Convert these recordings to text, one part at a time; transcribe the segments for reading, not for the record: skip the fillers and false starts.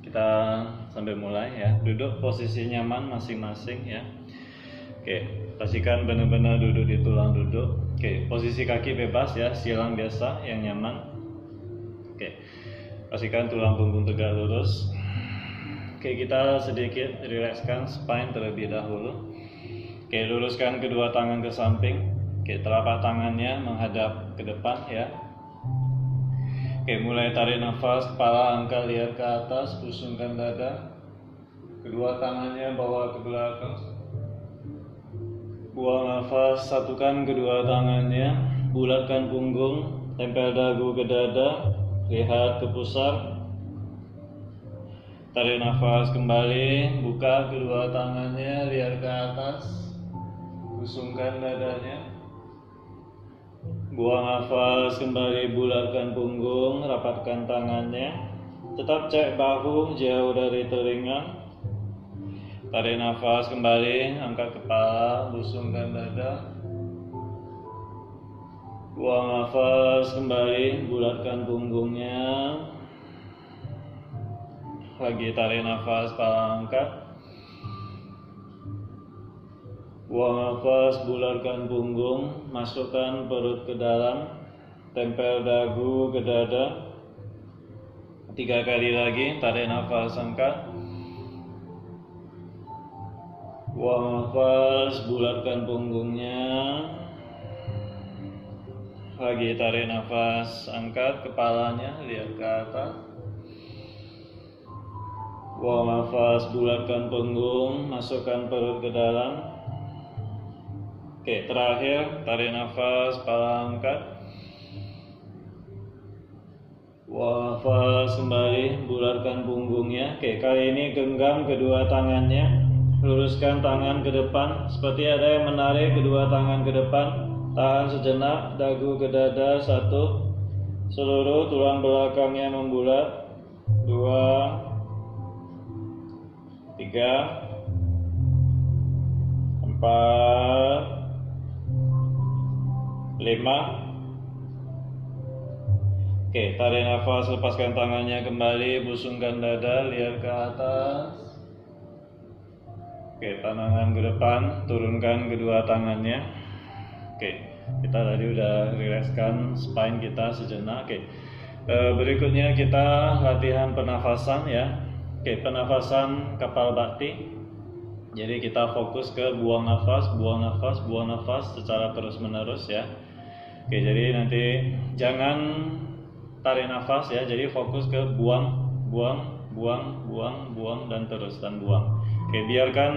Kita sambil mulai ya. Duduk posisi nyaman masing-masing ya. Oke, pastikan benar-benar duduk di tulang duduk. Oke, posisi kaki bebas ya, silang biasa yang nyaman. Oke, pastikan tulang punggung tegak lurus. Oke, kita sedikit rilekskan spine terlebih dahulu. Oke, luruskan kedua tangan ke samping. Oke, telapak tangannya menghadap ke depan ya. Oke, mulai tarik nafas, kepala angkat lihat ke atas, pusingkan dada. Kedua tangannya bawa ke belakang. Buang nafas, satukan kedua tangannya, bulatkan punggung, tempel dagu ke dada, lihat ke pusar. Tarik nafas kembali, buka kedua tangannya, lihat ke atas, pusingkan dadanya. Buang nafas kembali, bulatkan punggung, rapatkan tangannya. Tetap cek bahu jauh dari telinga. Tarik nafas kembali, angkat kepala, busungkan dada. Buang nafas kembali, bulatkan punggungnya. Lagi tarik nafas, kepala angkat. Buang nafas, bulatkan punggung, masukkan perut ke dalam, tempel dagu ke dada. 3 kali lagi, tarik nafas, angkat. Buang nafas, bulatkan punggungnya. Lagi tarik nafas, angkat kepalanya, lihat ke atas. Buang nafas, bulatkan punggung, masukkan perut ke dalam. Oke, terakhir tarik nafas, kepala angkat. Buang nafas kembali, bulatkan punggungnya. Oke, kali ini genggam kedua tangannya, luruskan tangan ke depan, seperti ada yang menarik kedua tangan ke depan. Tahan sejenak, dagu ke dada, 1. Seluruh tulang belakangnya membulat. 2, 3, 4, 5. Oke, tarik nafas, lepaskan tangannya kembali, busungkan dada, lihat ke atas. Oke, tangan ke depan, turunkan kedua tangannya. Oke, kita tadi udah rilekskan spine kita sejenak. Oke, berikutnya kita latihan pernafasan ya. Oke, pernafasan kapal bhakti. Jadi kita fokus ke buang nafas, buang nafas, buang nafas secara terus-menerus ya. Oke, jadi nanti jangan tarik nafas ya. Jadi fokus ke buang, buang, buang, buang, buang dan terus dan buang. Oke, biarkan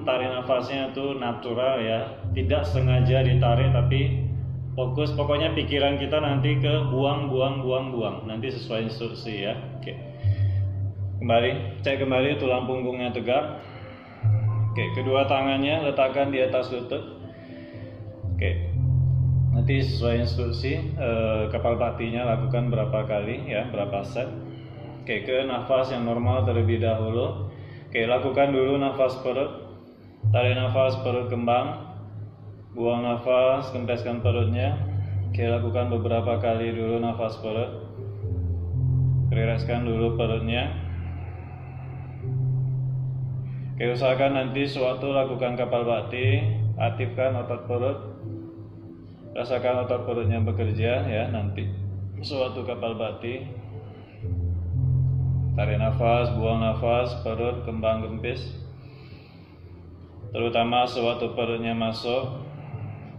tarik nafasnya itu natural ya. Tidak sengaja ditarik tapi fokus, pokoknya pikiran kita nanti ke buang, buang, buang, buang. Nanti sesuai instruksi ya. Oke. Kembali, cek kembali tulang punggungnya tegak. Oke, kedua tangannya letakkan di atas lutut. Oke, nanti sesuai instruksi kapal bhaktinya lakukan berapa kali ya, berapa set. Oke, ke nafas yang normal terlebih dahulu. Oke, lakukan dulu nafas perut. Tarik nafas perut kembang. Buang nafas, kempeskan perutnya. Oke, lakukan beberapa kali dulu nafas perut. Rilekskan dulu perutnya. Oke, usahakan nanti sewaktu lakukan kapal bhakti, aktifkan otot perut. Rasakan otot perutnya bekerja ya nanti sewaktu kapal bhakti. Tarik nafas, buang nafas, perut kembang kempis. Terutama sewaktu perutnya masuk,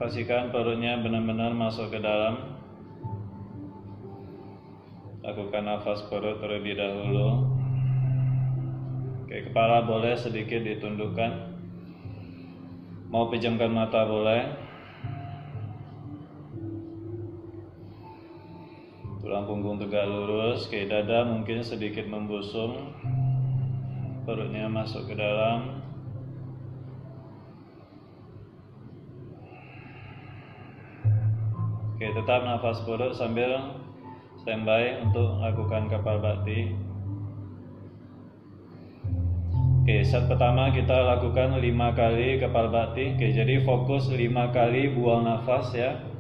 pastikan perutnya benar-benar masuk ke dalam. Lakukan nafas perut terlebih dahulu. Oke, kepala boleh sedikit ditundukkan. Mau pejamkan mata boleh. Tulang punggung tegak lurus. Oke, dada mungkin sedikit membusung. Perutnya masuk ke dalam. Oke, tetap nafas perut sambil standby untuk lakukan kapal bhakti. Oke, set pertama kita lakukan 5 kali kapal bhakti. Oke, jadi fokus 5 kali buang nafas ya.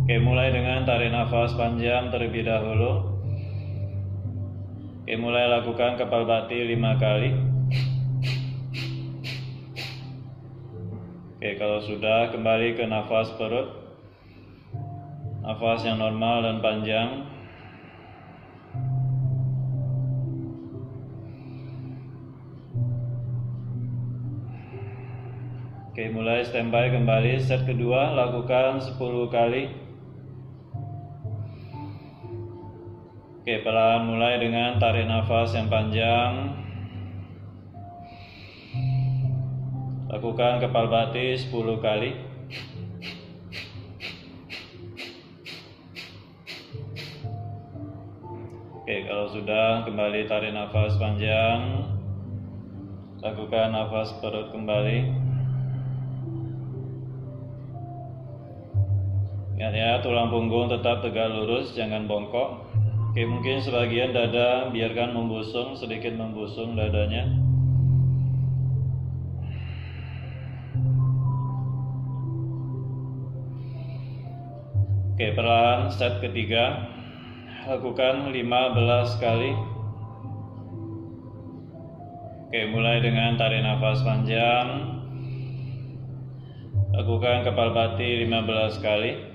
Oke, mulai dengan tarik nafas panjang terlebih dahulu. Oke, mulai lakukan Kapalbhati 5 kali. Oke, kalau sudah, kembali ke nafas perut. Nafas yang normal dan panjang. Oke, mulai standby kembali. Set kedua, lakukan 10 kali. Oke, perlahan mulai dengan tarik nafas yang panjang. Lakukan Kapalbhati 10 kali. Oke, kalau sudah, kembali tarik nafas panjang. Lakukan nafas perut kembali. Ingat ya, tulang punggung tetap tegak lurus, jangan bongkok. Oke, mungkin sebagian dada biarkan membusung, sedikit membusung dadanya. Oke, perlahan set ketiga. Lakukan 15 kali. Oke, mulai dengan tarik nafas panjang. Lakukan Kapalbhati 15 kali.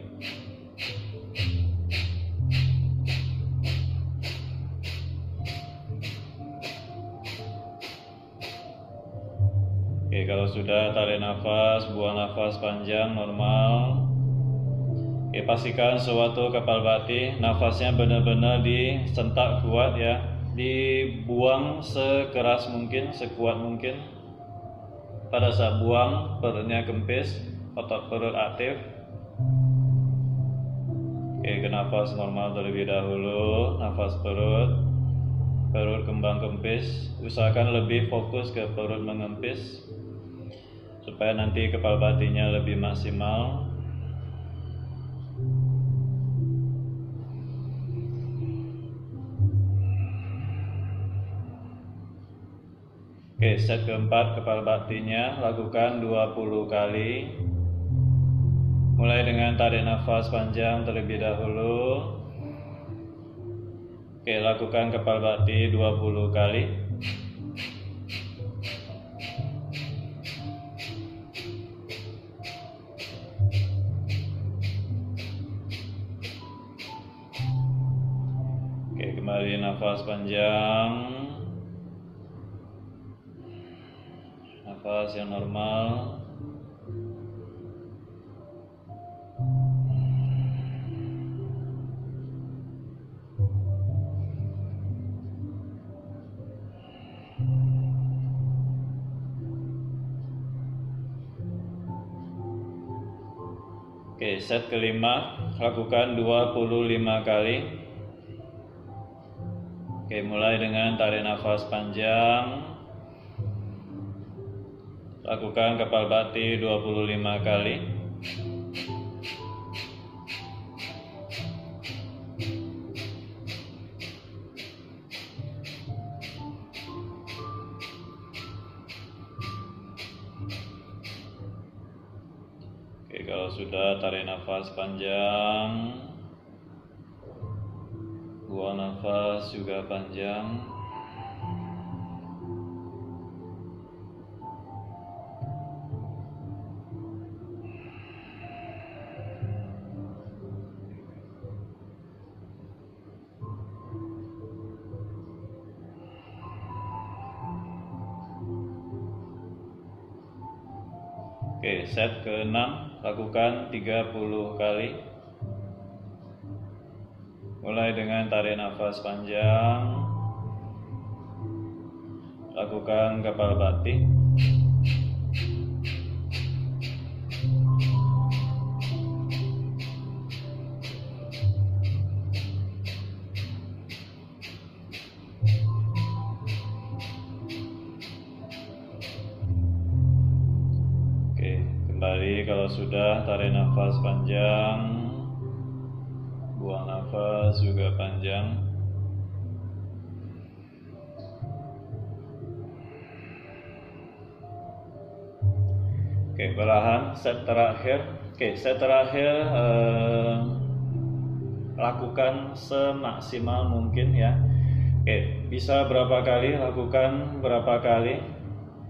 Oke, kalau sudah, tarik nafas, buang nafas panjang, normal. Oke, pastikan suatu Kapalbhati, nafasnya benar-benar disentak kuat ya. Dibuang sekeras mungkin, sekuat mungkin. Pada saat buang, perutnya kempis, otot perut aktif. Oke, ke nafas normal terlebih dahulu, nafas perut kembang kempis. Usahakan lebih fokus ke perut mengempis supaya nanti Kapalbhatinya lebih maksimal. Oke, set keempat Kapalbhatinya, lakukan 20 kali. Mulai dengan tarik nafas panjang terlebih dahulu. Oke, lakukan Kapalbhati 20 kali. Oke, kembali nafas panjang. Nafas yang normal. Oke, set kelima, lakukan 25 kali. Oke, mulai dengan tarik nafas panjang. Lakukan Kapalbhati 25 kali. Oke, kalau sudah, tarik nafas panjang. Buang nafas juga panjang. Oke, set ke-6, lakukan 30 kali. Mulai dengan tarik nafas panjang. Lakukan Kapalbhati. Kembali kalau sudah, tarik nafas panjang, buang nafas juga panjang. Oke, perlahan set terakhir. Oke, set terakhir lakukan semaksimal mungkin ya. Oke, bisa berapa kali, lakukan berapa kali.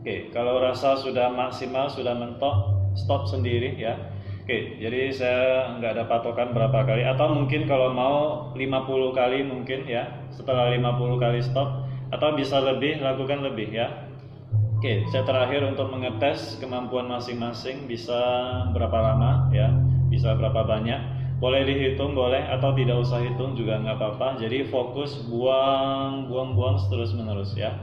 Oke, kalau rasa sudah maksimal, sudah mentok, stop sendiri ya. Oke, jadi saya nggak ada patokan berapa kali, atau mungkin kalau mau 50 kali mungkin ya, setelah 50 kali stop, atau bisa lebih, lakukan lebih ya. Oke, saya terakhir untuk mengetes kemampuan masing-masing, bisa berapa lama ya, bisa berapa banyak, boleh dihitung boleh, atau tidak usah hitung juga nggak apa-apa. Jadi fokus buang terus menerus ya.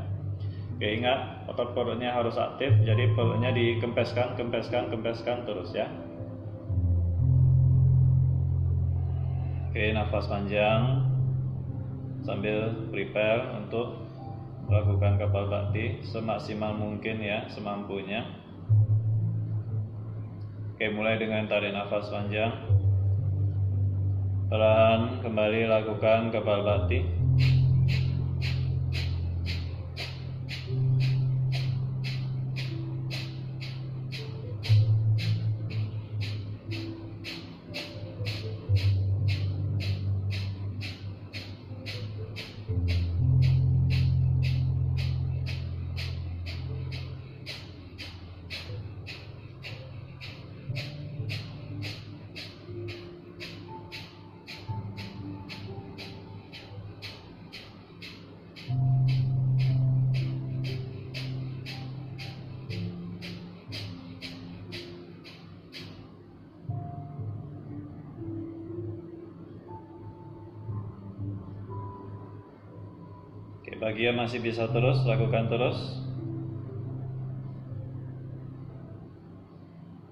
Oke, ingat otot perutnya harus aktif, jadi perutnya dikempeskan terus ya. Oke, nafas panjang sambil prepare untuk lakukan Kapalbhati semaksimal mungkin ya, semampunya. Oke, mulai dengan tarik nafas panjang. Perlahan kembali lakukan Kapalbhati. Bagi yang masih bisa terus, lakukan terus.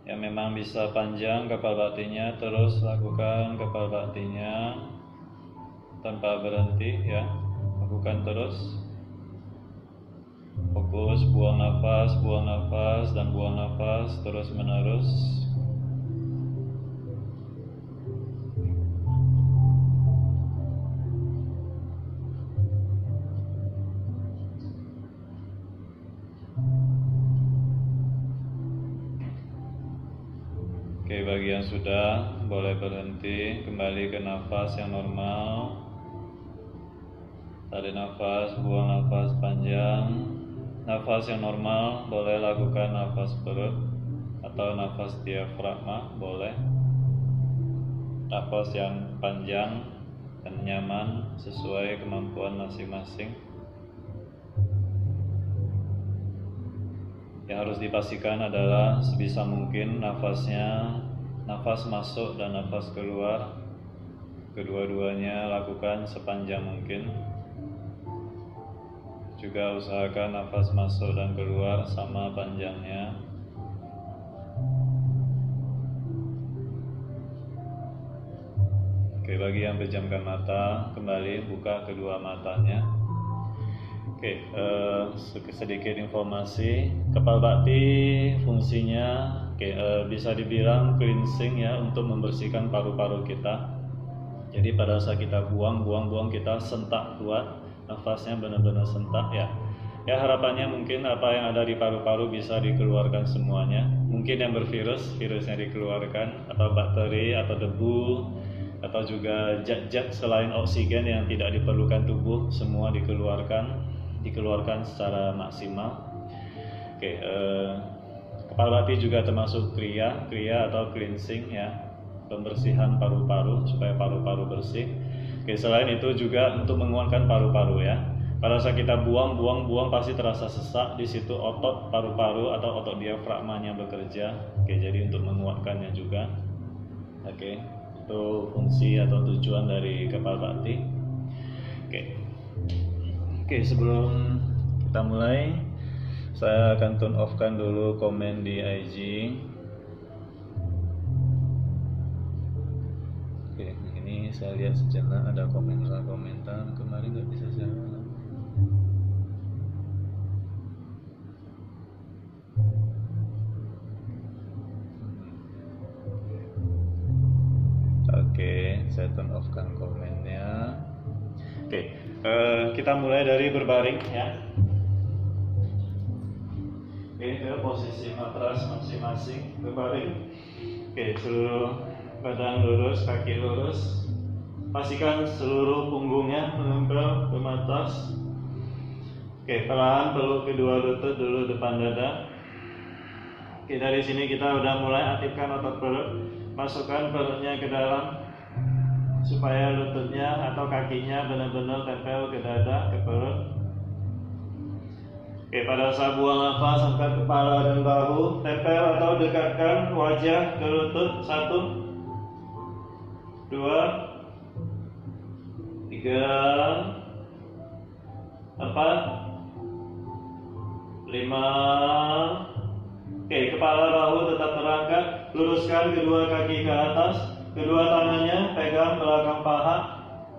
Yang memang bisa panjang Kapalbhatinya, terus lakukan Kapalbhatinya tanpa berhenti ya. Lakukan terus. Fokus buang nafas, dan buang nafas terus menerus. Oke, bagi yang sudah boleh berhenti, kembali ke nafas yang normal. Tarik nafas, buang nafas panjang. Nafas yang normal boleh lakukan nafas perut atau nafas diafragma boleh. Nafas yang panjang dan nyaman sesuai kemampuan masing-masing. Yang harus dipastikan adalah sebisa mungkin nafas masuk dan nafas keluar, kedua-duanya lakukan sepanjang mungkin. Juga usahakan nafas masuk dan keluar sama panjangnya. Oke, bagi yang pejamkan mata, kembali buka kedua matanya. Oke, sedikit informasi. Kapalbhati fungsinya bisa dibilang cleansing ya, untuk membersihkan paru-paru kita. Jadi pada saat kita buang kita sentak kuat, nafasnya benar-benar sentak ya. Ya, harapannya mungkin apa yang ada di paru-paru bisa dikeluarkan semuanya. Mungkin yang virusnya dikeluarkan, atau bakteri atau debu, atau juga zat-zat selain oksigen yang tidak diperlukan tubuh, semua dikeluarkan secara maksimal. Oke, Kapalbhati juga termasuk kriya atau cleansing ya, pembersihan paru-paru supaya paru-paru bersih. Oke, selain itu juga untuk menguatkan paru-paru ya. Pada saat kita buang pasti terasa sesak di situ, otot paru-paru atau otot diafragmanya bekerja. Oke, jadi untuk menguatkannya juga. Oke, itu fungsi atau tujuan dari Kapalbhati. Oke, sebelum kita mulai, saya akan turn off-kan dulu komen di IG. Oke, ini saya lihat sejenak ada komentar kemarin nggak bisa saya. Oke, saya turn off-kan komennya. Oke, kita mulai dari berbaring ya. Oke, ke posisi matras masing-masing, berbaring. Oke, seluruh badan lurus, kaki lurus. Pastikan seluruh punggungnya menempel ke matras. Oke, perlahan peluk kedua lutut dulu depan dada. Oke, dari sini kita udah mulai aktifkan otot perut. Masukkan perutnya ke dalam supaya lututnya atau kakinya benar-benar tempel ke dada, ke perut. Oke, pada saat buang nafas, angkat kepala dan bahu, tempel atau dekatkan wajah ke lutut. 1, 2, 3, 4, 5. Oke, kepala bahu tetap terangkat. Luruskan kedua kaki ke atas. Kedua tangannya pegang belakang paha.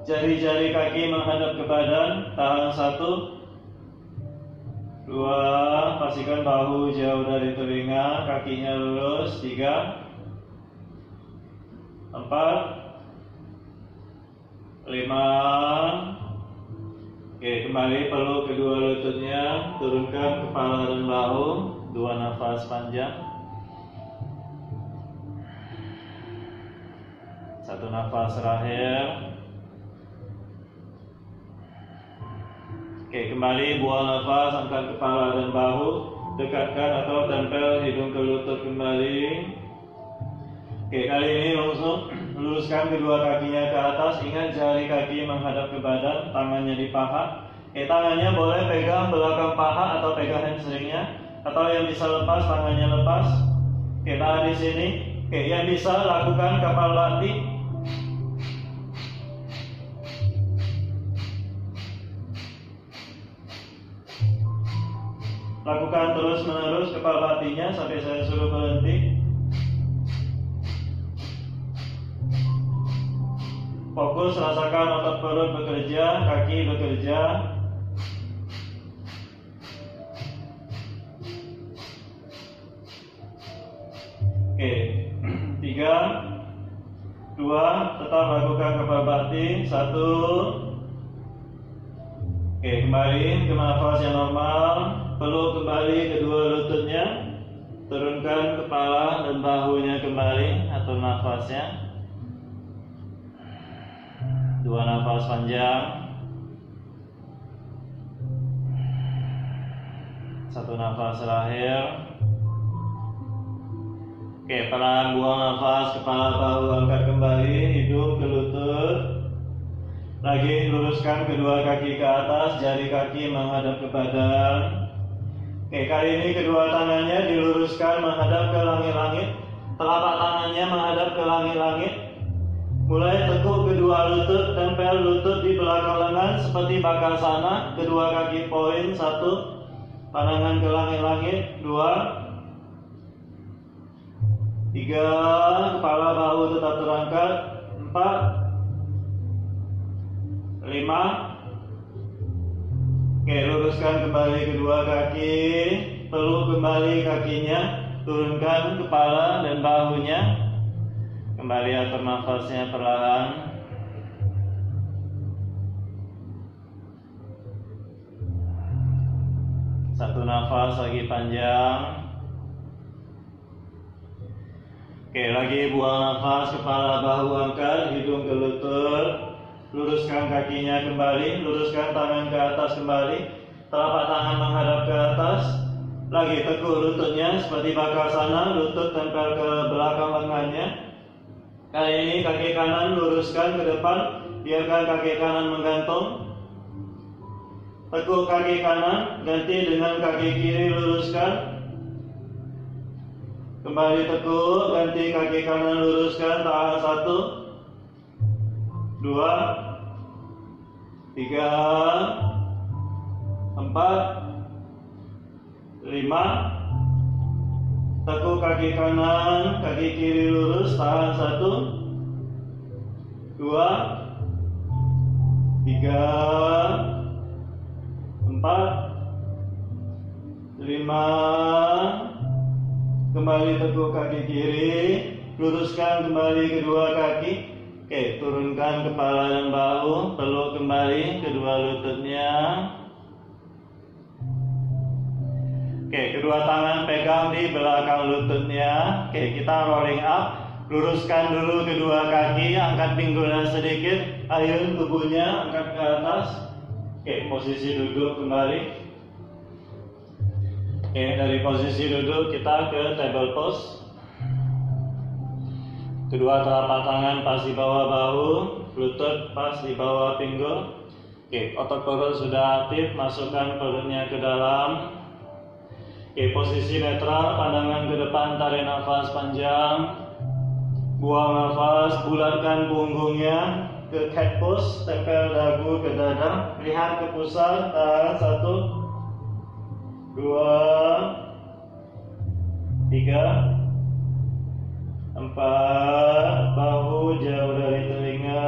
Jari-jari kaki menghadap ke badan. Tahan 1, 2. Pastikan bahu jauh dari telinga. Kakinya lurus. 3, 4, 5. Oke, kembali peluk kedua lututnya, turunkan kepala dan bahu, 2 nafas panjang. 1 nafas terakhir. Oke, kembali buang nafas, angkat kepala dan bahu, dekatkan atau tempel hidung ke lutut kembali. Oke, kali ini langsung luruskan kedua kakinya ke atas. Ingat jari kaki menghadap ke badan, tangannya di paha. Oke, tangannya boleh pegang belakang paha atau pegang hamstringnya, atau yang bisa lepas tangannya lepas. Oke, tahan di sini. Oke, yang bisa lakukan kapal latih. Lakukan terus menerus kapal latihnya sampai saya suruh berhenti. Fokus, rasakan otot perut bekerja, kaki bekerja. Oke, 3, 2, tetap lakukan kapalbhati. 1. Oke, kembali ke nafas yang normal. Peluk kembali kedua lututnya. Turunkan kepala dan bahunya kembali, atur nafasnya. 2 nafas panjang. 1 nafas terakhir. Oke, perlahan buang nafas, kepala bahu angkat kembali, hidung ke lutut. Lagi luruskan kedua kaki ke atas, jari kaki menghadap ke badan. Oke, kali ini kedua tangannya diluruskan menghadap ke langit-langit. Telapak tangannya menghadap ke langit-langit. Mulai tekuk kedua lutut, tempel lutut di belakang lengan seperti bakasana. Kedua kaki poin. 1, pandangan ke langit-langit. 2, 3, kepala bahu tetap terangkat. 4, 5. Oke, luruskan kembali kedua kaki. Peluk kembali kakinya. Turunkan kepala dan bahunya. Kembali atur nafasnya perlahan. Satu nafas lagi panjang. Oke, lagi buang nafas, kepala bahu angkat, hidung ke lutut. Luruskan kakinya kembali, luruskan tangan ke atas kembali. Telapak tangan menghadap ke atas. Lagi tekuk lututnya seperti bakasana, lutut tempel ke belakang lengannya. Kali ini kaki kanan luruskan ke depan, biarkan kaki kanan menggantung. Tekuk kaki kanan, ganti dengan kaki kiri luruskan. Kembali tekuk, ganti kaki kanan luruskan, tahan 1, 2, 3, 4, 5. Tekuk kaki kanan, kaki kiri lurus, tahan 1, 2, 3, 4, 5. Kembali tekuk kaki kiri, luruskan kembali kedua kaki. Oke, turunkan kepala dan bahu, peluk kembali kedua lututnya. Oke, kedua tangan pegang di belakang lututnya. Oke, kita rolling up. Luruskan dulu kedua kaki, angkat pinggulnya sedikit, ayun tubuhnya angkat ke atas. Oke, posisi duduk kembali. Oke, dari posisi duduk kita ke table pose. Kedua telapak tangan pas di bawah bahu, lutut pas di bawah pinggul. Oke, otot perut sudah aktif, masukkan perutnya ke dalam. Oke, posisi netral, pandangan ke depan, tarik nafas panjang. Buang nafas, bulatkan punggungnya ke cat pose, tempel dagu ke dada. Lihat ke pusat, tahan 1, 2, 3, 4, bahu jauh dari telinga.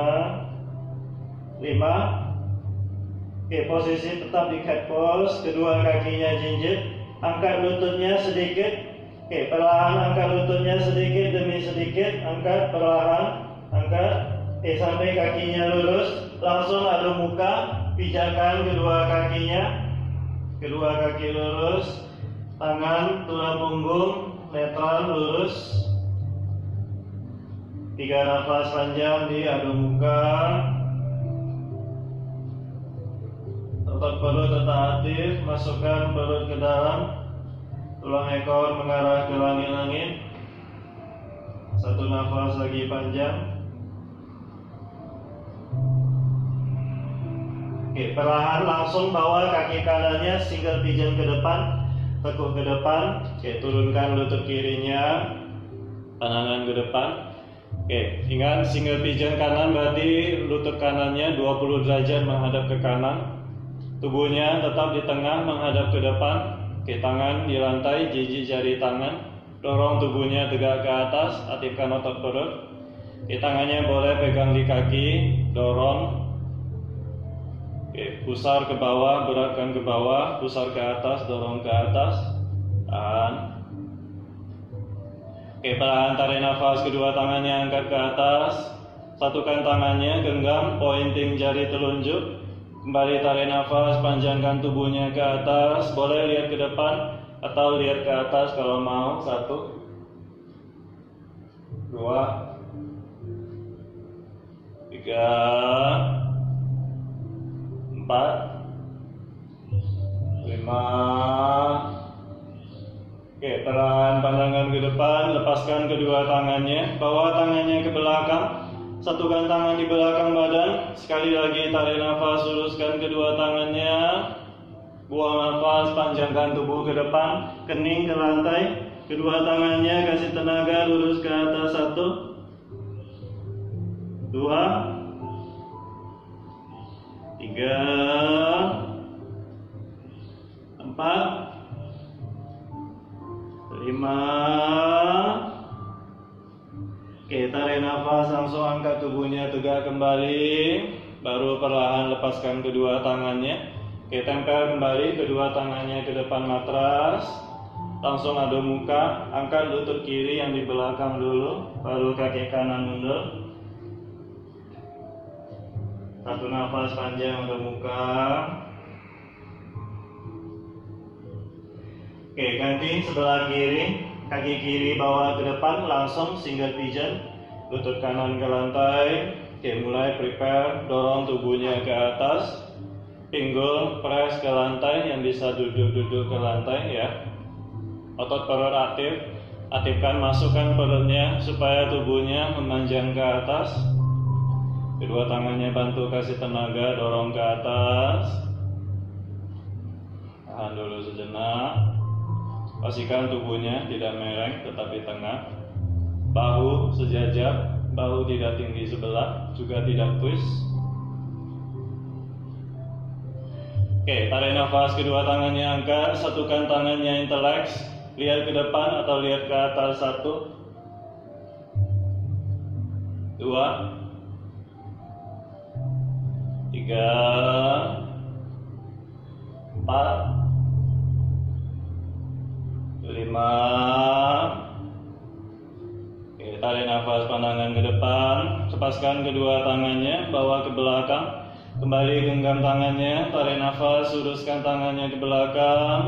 5. Oke, posisi tetap di cat pose, kedua kakinya jinjit. Angkat lututnya sedikit. Oke, perlahan angkat lututnya sedikit demi sedikit. Angkat perlahan, angkat. Oke, sampai kakinya lurus. Langsung adu muka. Pijakan kedua kakinya. Kedua kaki lurus. Tangan tulang punggung netral lurus. 3 nafas panjang di adu muka. Otot perut tetap aktif, masukkan perut ke dalam. Tulang ekor mengarah ke langit-langit. 1 nafas lagi panjang. Oke, perlahan langsung bawa kaki kanannya single pigeon ke depan, tekuk ke depan. Oke, turunkan lutut kirinya, pandangan ke depan. Oke, ingat single pigeon kanan berarti lutut kanannya 20 derajat menghadap ke kanan. Tubuhnya tetap di tengah menghadap ke depan. Oke, tangan di lantai, jiji jari tangan. Dorong tubuhnya tegak ke atas, aktifkan otot perut. Oke, tangannya boleh pegang di kaki, dorong. Oke, pusar ke bawah, beratkan ke bawah, pusar ke atas, dorong ke atas. Tahan. Oke, perlahan tarik nafas, kedua tangannya angkat ke atas. Satukan tangannya, genggam, pointing jari telunjuk. Kembali tarik nafas, panjangkan tubuhnya ke atas. Boleh lihat ke depan atau lihat ke atas kalau mau. 1, 2, 3, 4, 5. Oke, perlahan pandangan ke depan. Lepaskan kedua tangannya, bawa tangannya ke belakang. Satukan tangan di belakang badan. Sekali lagi tarik nafas, luruskan kedua tangannya. Buang nafas, panjangkan tubuh ke depan. Kening ke lantai. Kedua tangannya kasih tenaga, lurus ke atas. 1, 2, 3, 4, 5. Oke, tarik nafas, langsung angkat tubuhnya tegak kembali. Baru perlahan lepaskan kedua tangannya. Oke, tempel kembali kedua tangannya ke depan matras. Langsung adu muka. Angkat lutut kiri yang di belakang dulu. Baru kaki kanan mundur. 1 nafas panjang adu muka. Oke, ganti sebelah kiri. Kaki kiri bawa ke depan, langsung single pigeon. Lutut kanan ke lantai. Oke, mulai prepare, dorong tubuhnya ke atas. Pinggul press ke lantai, yang bisa duduk-duduk ke lantai ya. Otot perut aktif. Aktifkan, masukkan perutnya supaya tubuhnya memanjang ke atas. Kedua tangannya bantu kasih tenaga, dorong ke atas. Tahan dulu sejenak. Pastikan tubuhnya tidak mereng, tetap di tengah. Bahu sejajar, bahu tidak tinggi sebelah, juga tidak twist. Oke, tarik nafas, kedua tangannya angkat, satukan tangannya interlace. Lihat ke depan atau lihat ke atas. 1, 2, 3, 4, 5. Oke, tarik nafas, pandangan ke depan. Lepaskan kedua tangannya, bawa ke belakang. Kembali genggam tangannya, tarik nafas, luruskan tangannya ke belakang.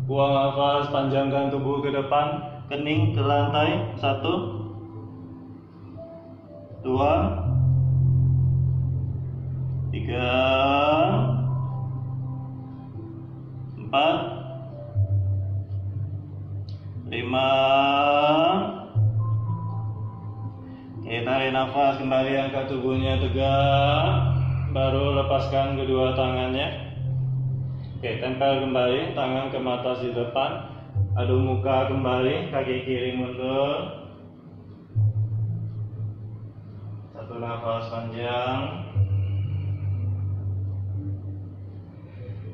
Buang nafas, panjangkan tubuh ke depan. Kening ke lantai. 1, 2, 3, 4, Oke, tarik nafas kembali, angkat tubuhnya tegak. Baru lepaskan kedua tangannya. Oke, tempel kembali tangan ke mata di depan. Adu muka kembali, kaki kiri mundur. Satu nafas panjang.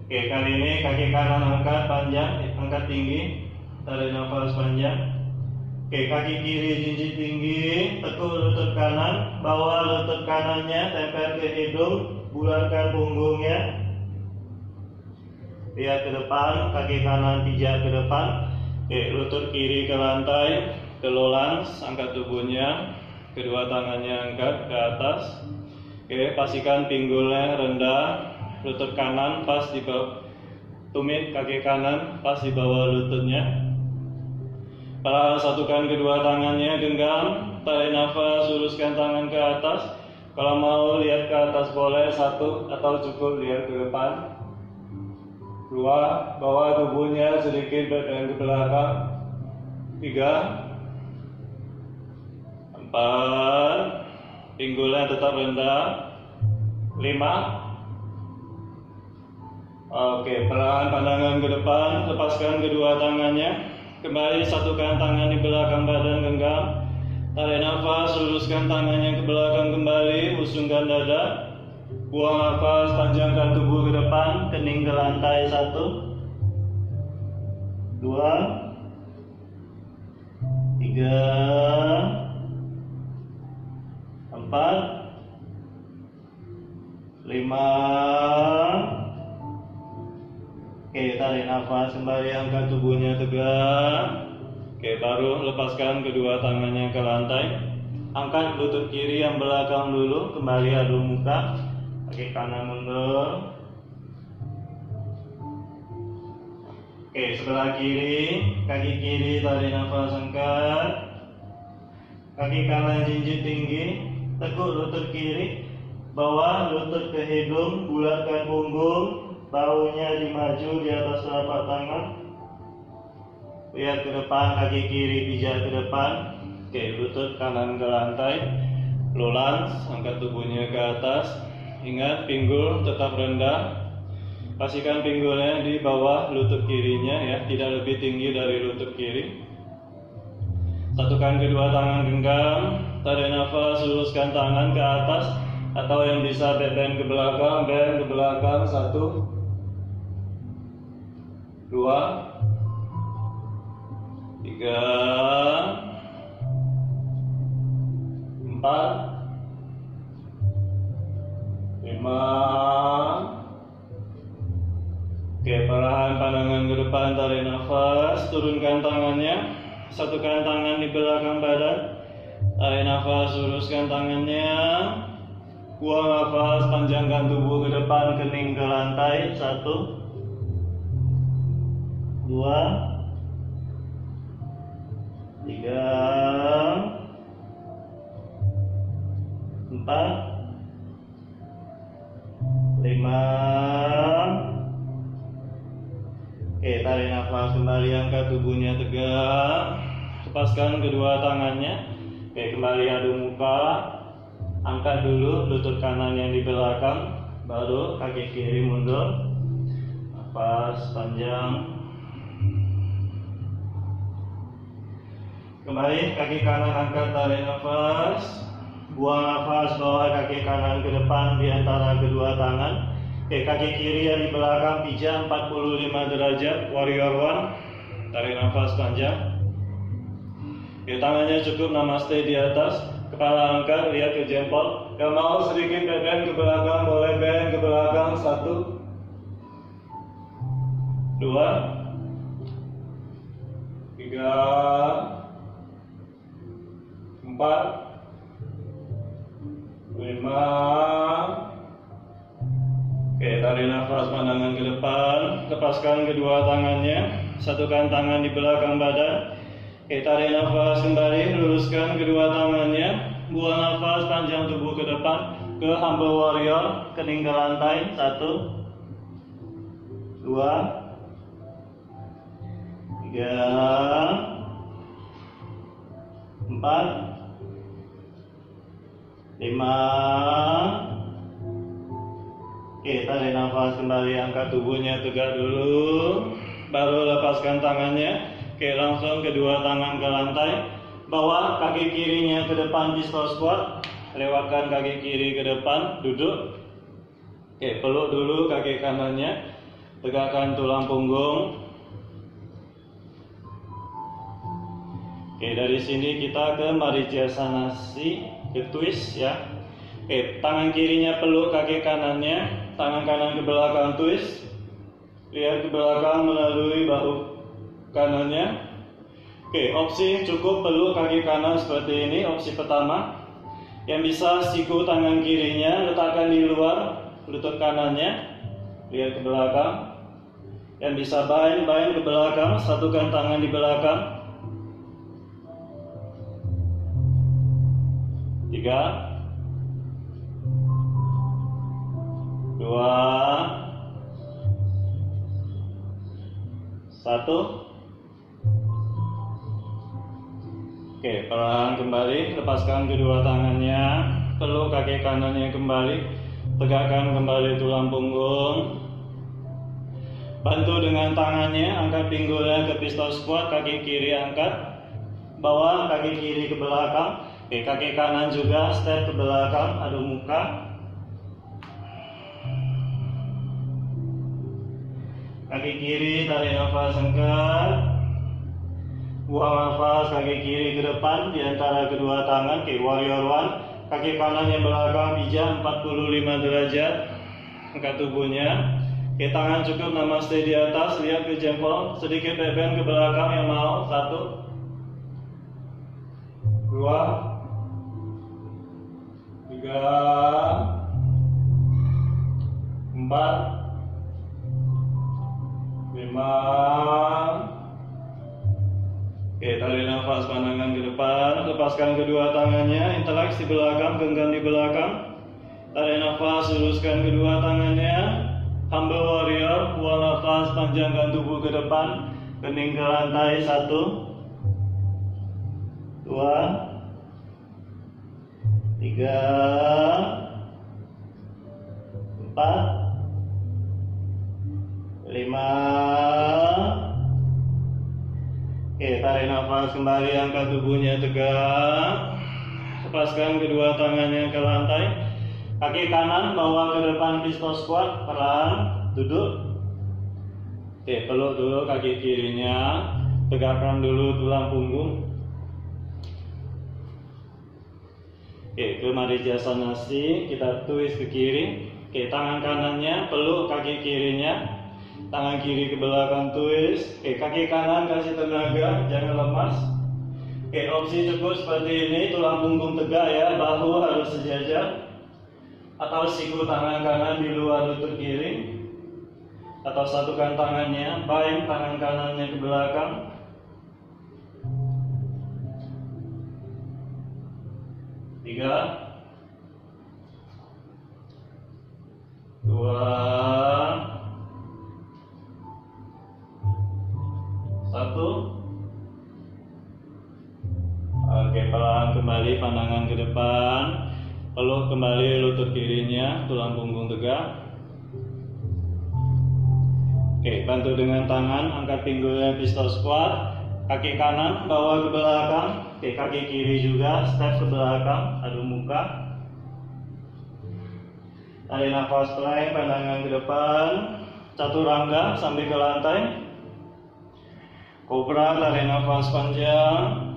Oke, kali ini kaki kanan angkat panjang, angkat tinggi. Tarik nafas panjang. Oke, kaki kiri jinjit tinggi, tekuk lutut kanan, bawa lutut kanannya tempel ke hidung, bulatkan punggungnya. Lihat ke depan, kaki kanan pijak ke depan. Oke, lutut kiri ke lantai, ke lowlands, angkat tubuhnya, kedua tangannya angkat ke atas. Oke, pastikan pinggulnya rendah, lutut kanan pas di bawah tumit, kaki kanan pas di bawah lututnya. Perlahan satukan kedua tangannya, genggam, tarik nafas, luruskan tangan ke atas. Kalau mau lihat ke atas boleh, satu atau cukup lihat ke depan. Dua, bawa tubuhnya sedikit bergerak ke belakang. Tiga, empat, pinggulnya tetap rendah. Lima. Oke, perlahan pandangan ke depan, lepaskan kedua tangannya. Kembali satukan tangan di belakang badan, genggam. Tarik nafas, luruskan tangannya ke belakang kembali, usungkan dada. Buang nafas, panjangkan tubuh ke depan, kening ke lantai. 1, 2, 3, 4, 5. Oke, tarik nafas kembali, angkat tubuhnya tegak. Oke, baru lepaskan kedua tangannya ke lantai. Angkat lutut kiri yang belakang dulu, kembali adu muka. Kaki kanan mundur. Oke, sebelah kiri, kaki kiri tarik nafas, angkat. Kaki kanan jinjit tinggi, tekuk lutut kiri, bawa lutut ke hidung, bulatkan punggung. Bahunya dimaju di atas telapak tangan. Lihat ke depan, kaki kiri pijak ke depan. Oke, lutut kanan ke lantai. Lowlands, angkat tubuhnya ke atas. Ingat, pinggul tetap rendah. Pastikan pinggulnya di bawah lutut kirinya ya, tidak lebih tinggi dari lutut kiri. Satukan kedua tangan, genggam. Tarik nafas, luruskan tangan ke atas. Atau yang bisa bend ke belakang, bend ke belakang. 1, 2, 3, 4, 5. Oke, perlahan pandangan ke depan, tarik nafas, turunkan tangannya, satukan tangan di belakang badan, tarik nafas, luruskan tangannya, buang nafas, panjangkan tubuh ke depan, kening ke lantai. 1, 2, 3, 4, 5. Oke, tarik nafas kembali, angkat tubuhnya tegak. Lepaskan kedua tangannya. Oke, kembali adu muka. Angkat dulu lutut kanan yang di belakang, baru kaki kiri mundur. Nafas panjang. Kembali kaki kanan angkat, tarik nafas. Buang nafas, bawa kaki kanan ke depan di antara kedua tangan. Oke, kaki kiri yang di belakang pijak 45 derajat, warrior one. Tarik nafas panjang. Oke, tangannya cukup namaste di atas. Kepala angkat, lihat ke jempol. Kalau mau sedikit bend ke belakang, boleh bend ke belakang. 1, 2, 3, 4, 5. Oke, tarik nafas, pandangan ke depan. Lepaskan kedua tangannya, satukan tangan di belakang badan. Oke, tarik nafas kembali, luruskan kedua tangannya. Buang nafas, panjang tubuh ke depan, ke humble warrior, kening ke lantai. 1, 2, 3, 4, 5. Oke, tarik nafas kembali, angkat tubuhnya tegak dulu, baru lepaskan tangannya. Oke, langsung kedua tangan ke lantai, bawa kaki kirinya ke depan pistol squat, lewatkan kaki kiri ke depan, duduk. Oke, peluk dulu kaki kanannya, tegakkan tulang punggung. Oke, dari sini kita ke Marijyasanasi, ke twist ya. Oke, tangan kirinya peluk kaki kanannya, tangan kanan ke belakang twist. Lihat ke belakang melalui bahu kanannya. Oke, opsi cukup peluk kaki kanan seperti ini, opsi pertama. Yang bisa siku tangan kirinya letakkan di luar lutut kanannya, lihat ke belakang. Yang bisa bind ke belakang, satukan tangan di belakang. 3, 2, 1. Oke, perlahan kembali, lepaskan kedua tangannya, peluk kaki kanannya kembali, tegakkan kembali tulang punggung. Bantu dengan tangannya, angkat pinggulnya ke pistol squat, kaki kiri angkat, bawa kaki kiri ke belakang. Oke, kaki kanan juga step ke belakang, adu muka. Kaki kiri tarik nafas angkat, buang nafas, kaki kiri ke depan di antara kedua tangan. Oke, warrior one. Kaki kanan yang belakang pijak 45 derajat, angkat tubuhnya. Oke, tangan cukup namaste di atas, lihat ke jempol, sedikit beben ke belakang yang mau. 1, 2, 3, 4, 5. Oke, tarik nafas, pandangan ke depan, lepaskan kedua tangannya, interaksi belakang, genggam di belakang. Tarik nafas, luruskan kedua tangannya, humble warrior, buang nafas, panjangkan tubuh ke depan, kening ke lantai. 1, 2, 3, 4, 5. Oke, tarik nafas kembali, angkat tubuhnya tegak, lepaskan kedua tangannya ke lantai. Kaki kanan bawa ke depan pistol squat, perlahan duduk. Oke, peluk dulu kaki kirinya, tegakkan dulu tulang punggung. Oke, ke Marijyasanasi, kita twist ke kiri. Oke, tangan kanannya peluk kaki kirinya, tangan kiri ke belakang twist. Oke, kaki kanan kasih tenaga, jangan lemas. Oke, opsi cukup seperti ini, tulang punggung tegak ya, bahu harus sejajar. Atau siku tangan kanan di luar lutut kiri. Atau satukan tangannya, bind tangan kanannya ke belakang. 3, 2, 1. Oke, perlahan kembali, pandangan ke depan, peluk kembali lutut kirinya, tulang punggung tegak. Oke, bantu dengan tangan, angkat pinggulnya pistol squat, kaki kanan bawa ke belakang. Oke, kaki kiri juga step ke belakang, adu muka. Tarik nafas plank, pandangan ke depan, chaturanga sambil ke lantai. Cobra, tarik nafas panjang.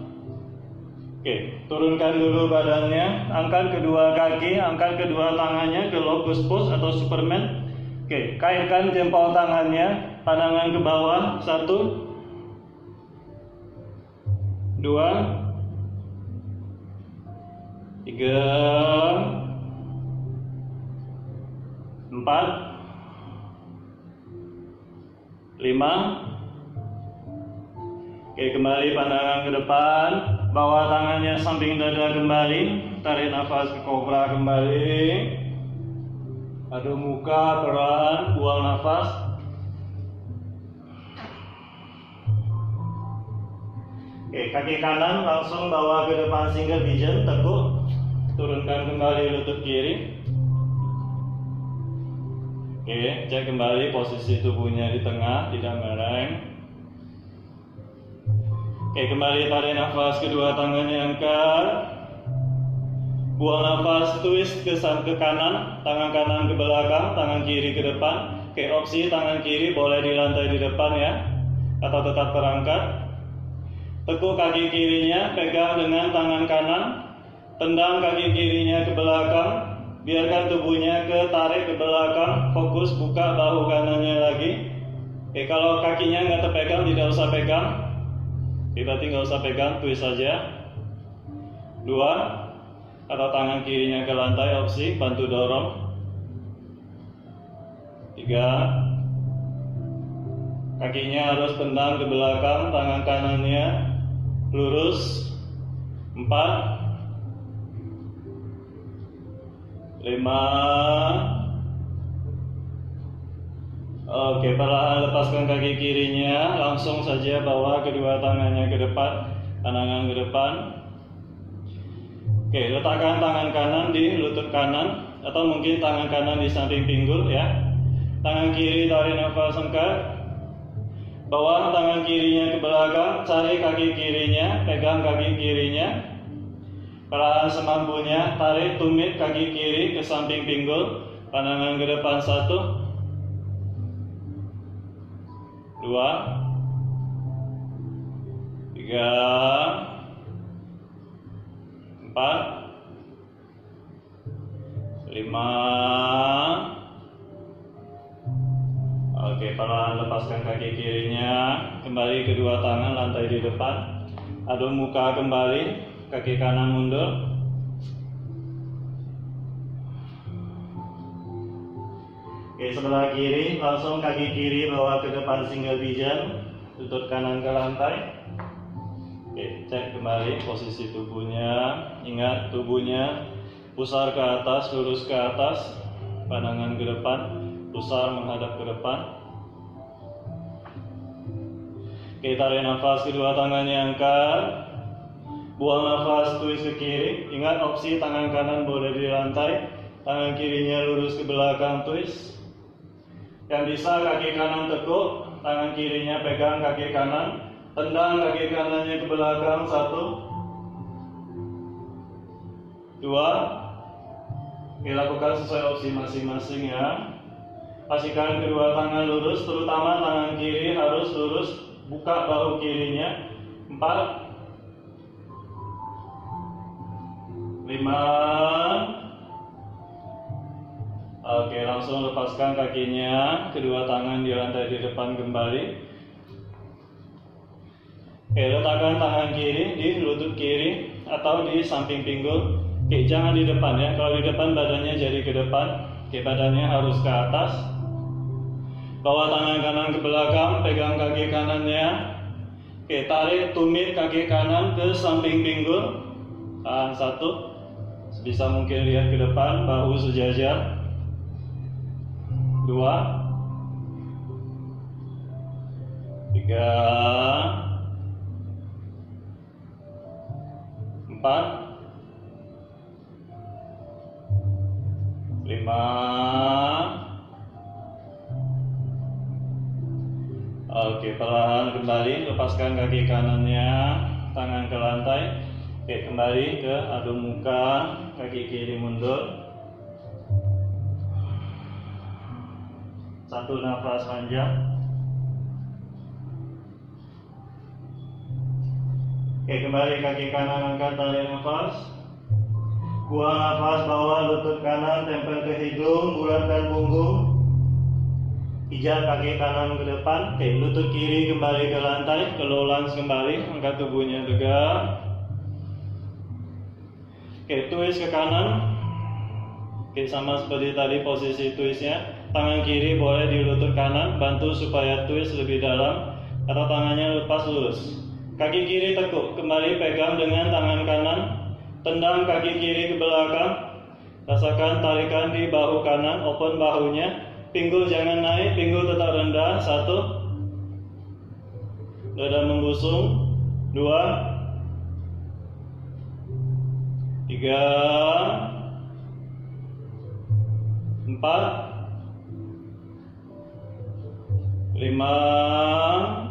Oke, turunkan dulu badannya, angkat kedua kaki, angkat kedua tangannya ke locust pose atau Superman. Oke, kaitkan jempol tangannya, pandangan ke bawah. 1, 2, 3, 4, 5. Oke, kembali pandangan ke depan, bawa tangannya samping dada kembali, tarik nafas ke kobra kembali, adu muka perlahan, buang nafas. Oke, kaki kanan langsung bawa ke depan single pigeon, tekuk, turunkan kembali lutut kiri. Oke, cek kembali posisi tubuhnya di tengah, tidak mereng. Oke, kembali tarik nafas, kedua tangannya angkat. Buang nafas, twist ke kanan, tangan kanan ke belakang, tangan kiri ke depan. Oke, opsi tangan kiri boleh di lantai di depan ya, atau tetap terangkat. Tekuk kaki kirinya, pegang dengan tangan kanan, tendang kaki kirinya ke belakang, biarkan tubuhnya tarik ke belakang, fokus buka bahu kanannya lagi. Oke, kalau kakinya nggak terpegang, tidak usah pegang. Berarti nggak usah pegang, twist saja. 2, atau tangan kirinya ke lantai, opsi, bantu dorong. 3, kakinya harus tendang ke belakang, tangan kanannya lurus. 4, 5. Oke, perlahan lepaskan kaki kirinya, langsung saja bawa kedua tangannya ke depan, pandangan ke depan. Oke, letakkan tangan kanan di lutut kanan, atau mungkin tangan kanan di samping pinggul ya. Tangan kiri tarik nafas angkat. Bawa tangan kirinya ke belakang, cari kaki kirinya, pegang kaki kirinya. Perlahan semampunya, tarik tumit kaki kiri ke samping pinggul, pandangan ke depan. 1, 2, 3, 4, 5. Oke, perlahan lepaskan kaki kirinya, kembali kedua tangan lantai di depan, adu muka kembali, kaki kanan mundur. Oke, sebelah kiri, langsung kaki kiri bawa ke depan single pigeon, lutut kanan ke lantai. Oke, cek kembali posisi tubuhnya, ingat tubuhnya pusar ke atas, lurus ke atas, pandangan ke depan, pusar menghadap ke depan. Oke, tarik nafas, kedua tangannya angkat. Buang nafas, twist ke kiri. Ingat opsi tangan kanan boleh di lantai, tangan kirinya lurus ke belakang, twist. Yang bisa kaki kanan tekuk, tangan kirinya pegang kaki kanan, tendang kaki kanannya ke belakang. 1, 2. Dilakukan sesuai opsi masing-masing ya. Pastikan kedua tangan lurus, terutama tangan kiri harus lurus, buka bahu kirinya. 4, 5. Oke, langsung lepaskan kakinya, kedua tangan di lantai di depan kembali. Oke, letakkan tangan kiri di lutut kiri atau di samping pinggul. Oke, jangan di depan ya. Kalau di depan badannya jadi ke depan. Oke, badannya harus ke atas. Bawa tangan kanan ke belakang, pegang kaki kanannya. Oke, tarik tumit kaki kanan ke samping pinggul. Tahan 1. Sebisa mungkin lihat ke depan, bahu sejajar. 2, 3, 4, 5. Oke, perlahan kembali, lepaskan kaki kanannya, tangan ke lantai. Oke, kembali ke adu muka, kaki kiri mundur. 1 nafas panjang. Oke, kembali kaki kanan angkat, tarik nafas. Buang nafas, bawa lutut kanan tempel ke hidung, bulatkan punggung. Pijak kaki kanan ke depan. Oke, lutut kiri kembali ke lantai, ke low lunge kembali, angkat tubuhnya tegak. Oke, twist ke kanan. Oke, sama seperti tadi posisi twistnya. Tangan kiri boleh di lutut kanan, bantu supaya twist lebih dalam, atau tangannya lepas lurus. Kaki kiri tekuk, kembali pegang dengan tangan kanan, tendang kaki kiri ke belakang. Rasakan tarikan di bahu kanan, open bahunya. Pinggul jangan naik, pinggul tetap rendah. 1, dada membusung. 2, 3, 4, 5.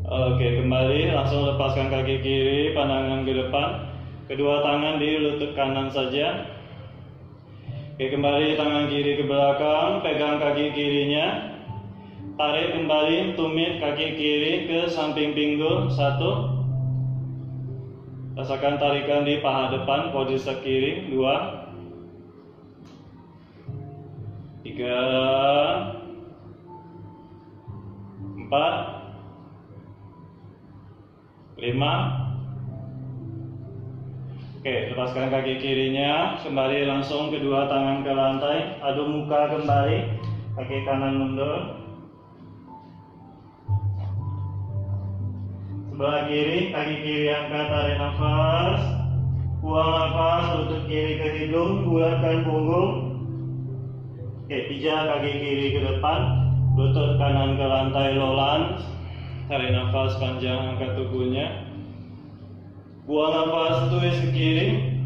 Oke, kembali langsung lepaskan kaki kiri, pandangan ke depan. Kedua tangan di lutut kanan saja. Oke, kembali tangan kiri ke belakang, pegang kaki kirinya. Tarik kembali tumit kaki kiri ke samping pinggul. 1. Rasakan tarikan di paha depan, quadriceps kiri. 2, 3, 4, 5. Oke, lepaskan kaki kirinya, kembali langsung kedua tangan ke lantai, adu muka kembali, kaki kanan mundur. Sebelah kiri, kaki kiri angkat, tarik nafas, buang nafas, lutut kiri ke hidung, bulatkan punggung. Oke, pijak kaki kiri ke depan, lutut kanan ke lantai, low lunge, tarik nafas panjang, angkat tubuhnya. Buang nafas, twist ke kiri,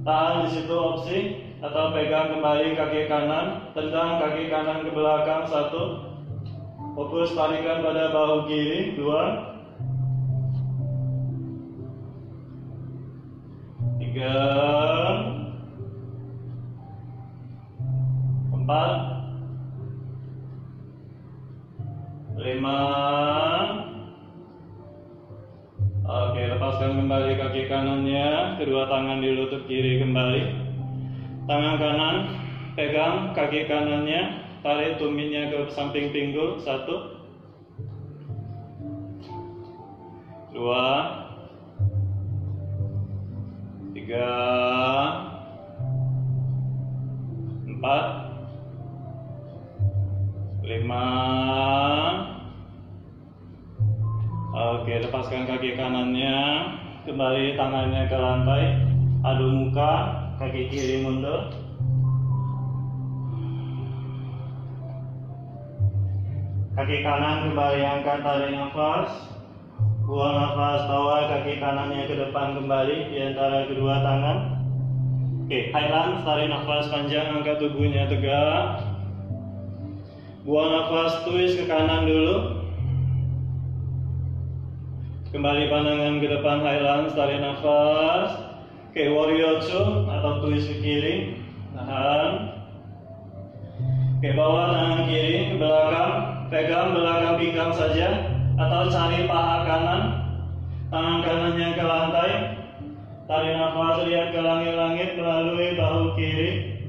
tahan di situ opsi, atau pegang kembali kaki kanan, tendang kaki kanan ke belakang. 1, fokus tarikan pada bahu kiri. 2, 3, 4, 5. Oke, lepaskan kembali kaki kanannya, kedua tangan di lutut kiri kembali. Tangan kanan pegang kaki kanannya, tarik tumitnya ke samping pinggul. 1, 2, 3, 4, 5. Oke, lepaskan kaki kanannya, kembali tangannya ke lantai, adu muka, kaki kiri mundur. Kaki kanan kembali angkat, tarik nafas, buang nafas, bawa kaki kanannya ke depan kembali di antara kedua tangan. Oke, high lunge, tarik nafas panjang, angkat tubuhnya tegak. Buang nafas, twist ke kanan dulu. Kembali pandangan ke depan, high lunge, tarik nafas. Oke, warrior 2 atau twist ke kiri. Tahan. Oke, bawa tangan kiri ke belakang, pegang belakang pinggang saja, atau cari paha kanan. Tangan kanannya ke lantai. Tarik nafas, lihat ke langit-langit melalui bahu kiri.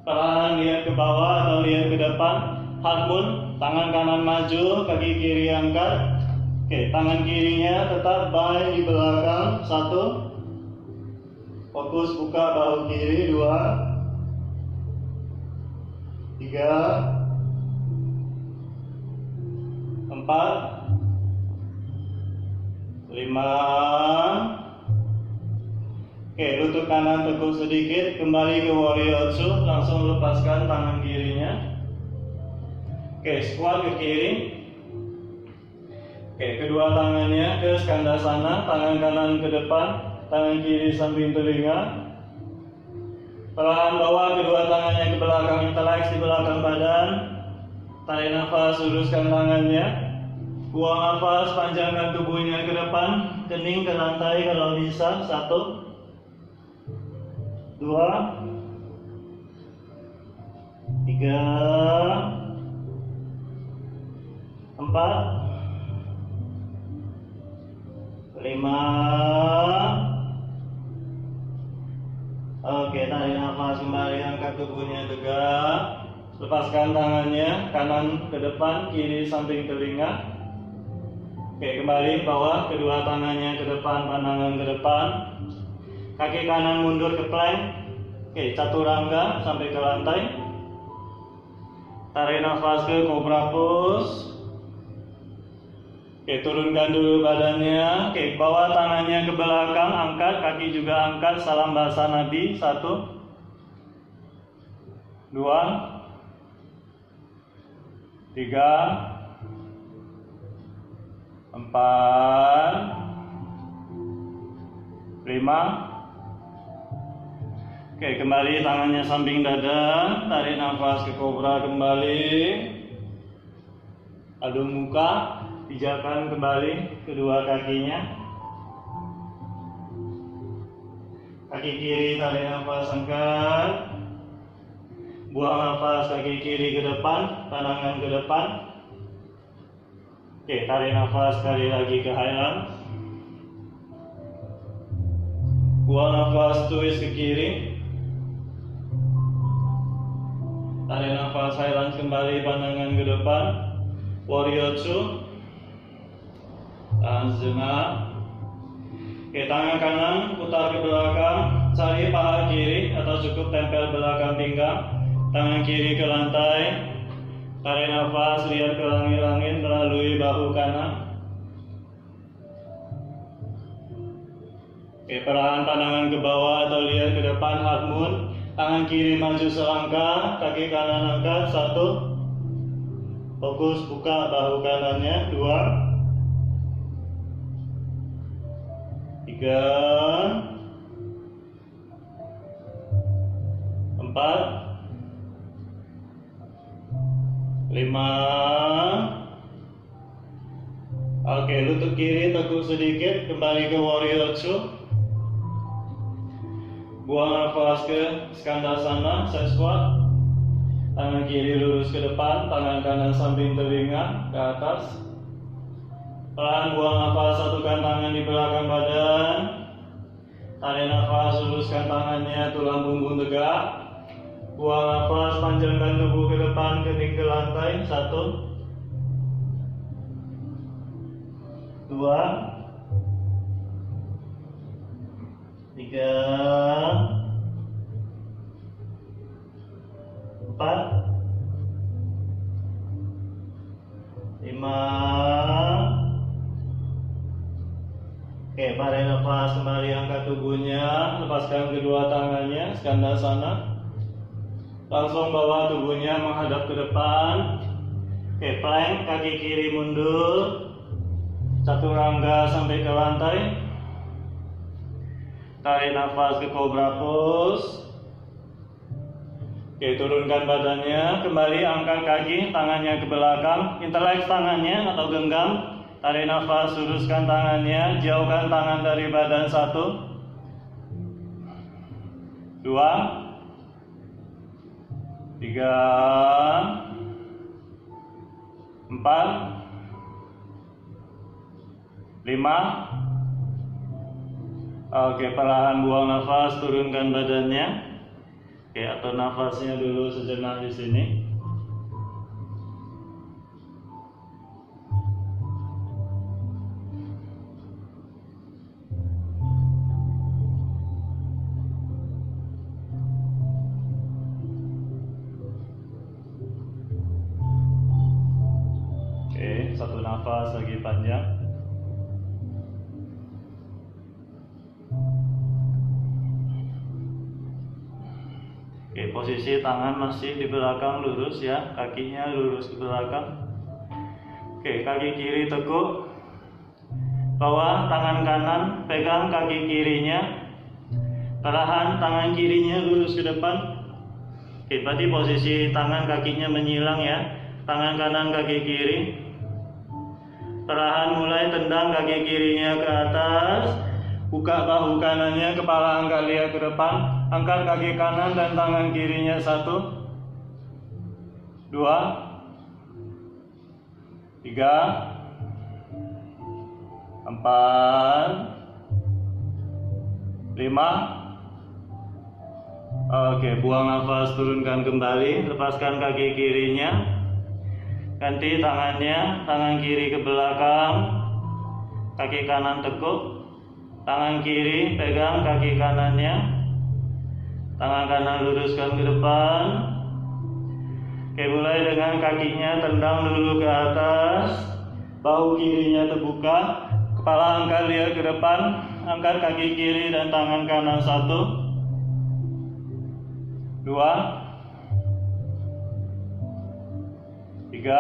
Perlahan lihat ke bawah atau lihat ke depan. Heart moon, tangan kanan maju, kaki kiri angkat. Oke, tangan kirinya tetap baik di belakang. 1, fokus buka bahu kiri. 2, 3, 4, 5. Oke, lutut kanan tekuk sedikit, kembali ke warrior 2, langsung lepaskan tangan kirinya. Oke, squat ke kiri. Oke, kedua tangannya ke skandasana, tangan kanan ke depan, tangan kiri samping telinga. Perlahan bawa kedua tangannya ke belakang, intellect di belakang badan. Tarik nafas, luruskan tangannya. Buang nafas, panjangkan tubuhnya ke depan, kening ke lantai kalau bisa. 1, 2, 3, 4, 5. Oke, tarik nafas kembali, angkat tubuhnya tegak. Lepaskan tangannya, kanan ke depan, kiri samping telinga. Oke, kembali bawah, kedua tangannya ke depan, pandangan ke depan. Kaki kanan mundur ke plank. Oke, chaturanga sampai ke lantai. Tarik nafas ke cobra pose. Oke, turunkan dulu badannya. Oke, bawa tangannya ke belakang, angkat, kaki juga angkat, salam bahasa Nabi. 1, 2, 3, 4, 5. Oke, kembali tangannya samping dada, tarik nafas ke kobra kembali. Adu muka, pijakan kembali kedua kakinya. Kaki kiri tarik nafas, angkat. Buang nafas, kaki kiri ke depan, tangan ke depan. Oke, tarik nafas sekali lagi ke highland. Buang nafas, twist ke kiri. Tarik nafas, highland kembali, pandangan ke depan. Warrior 2. Tahan sejenak. Oke, tangan kanan putar ke belakang, cari paha kiri atau cukup tempel belakang pinggang. Tangan kiri ke lantai. Tarik nafas, lihat ke langit-langit melalui bahu kanan. Oke, perlahan pandangan ke bawah atau lihat ke depan, half moon. Tangan kiri maju selangkah, kaki kanan angkat, 1. Fokus buka bahu kanannya, 2, 3, 4, 5. Oke, lutut kiri tekuk sedikit, kembali ke warrior 2. Buang nafas ke skandasana, side squat. Tangan kiri lurus ke depan, tangan kanan samping telinga ke atas. Perlahan buang nafas, satukan tangan di belakang badan. Tarik nafas, luruskan tangannya, tulang punggung tegak. Buang nafas, panjangkan tubuh ke depan, kening ke lantai. 1, 2, 3, 4, 5. Oke, tarik nafas kembali, angkat tubuhnya, lepaskan kedua tangannya, skandasana. Langsung bawa tubuhnya menghadap ke depan. Oke, plank, kaki kiri mundur, chaturanga sampai ke lantai. Tarik nafas ke cobra pose. Oke, turunkan badannya, kembali angkat kaki, tangannya ke belakang, interlace tangannya atau genggam. Tarik nafas, luruskan tangannya, jauhkan tangan dari badan. 1, 2, 3, 4, 5. Oke, perlahan buang nafas, turunkan badannya. Oke, atur nafasnya dulu sejenak di sini. Oke, satu nafas lagi panjang. Oke, posisi tangan masih di belakang lurus ya, kakinya lurus ke belakang. Oke, kaki kiri tekuk, bawah tangan kanan pegang kaki kirinya, perlahan tangan kirinya lurus ke depan. Oke, berarti posisi tangan kakinya menyilang ya, tangan kanan kaki kiri. Perlahan mulai tendang kaki kirinya ke atas, buka bahu kanannya, kepala angkat lihat ke depan. Angkat kaki kanan dan tangan kirinya. 1, 2, 3, 4, 5. Oke, buang nafas, turunkan kembali, lepaskan kaki kirinya, ganti tangannya, tangan kiri ke belakang, kaki kanan tekuk, tangan kiri pegang kaki kanannya, tangan kanan luruskan ke depan. Oke, mulai dengan kakinya tendang dulu ke atas, bahu kirinya terbuka, kepala angkat lihat ke depan, angkat kaki kiri dan tangan kanan. 1, 2, 3,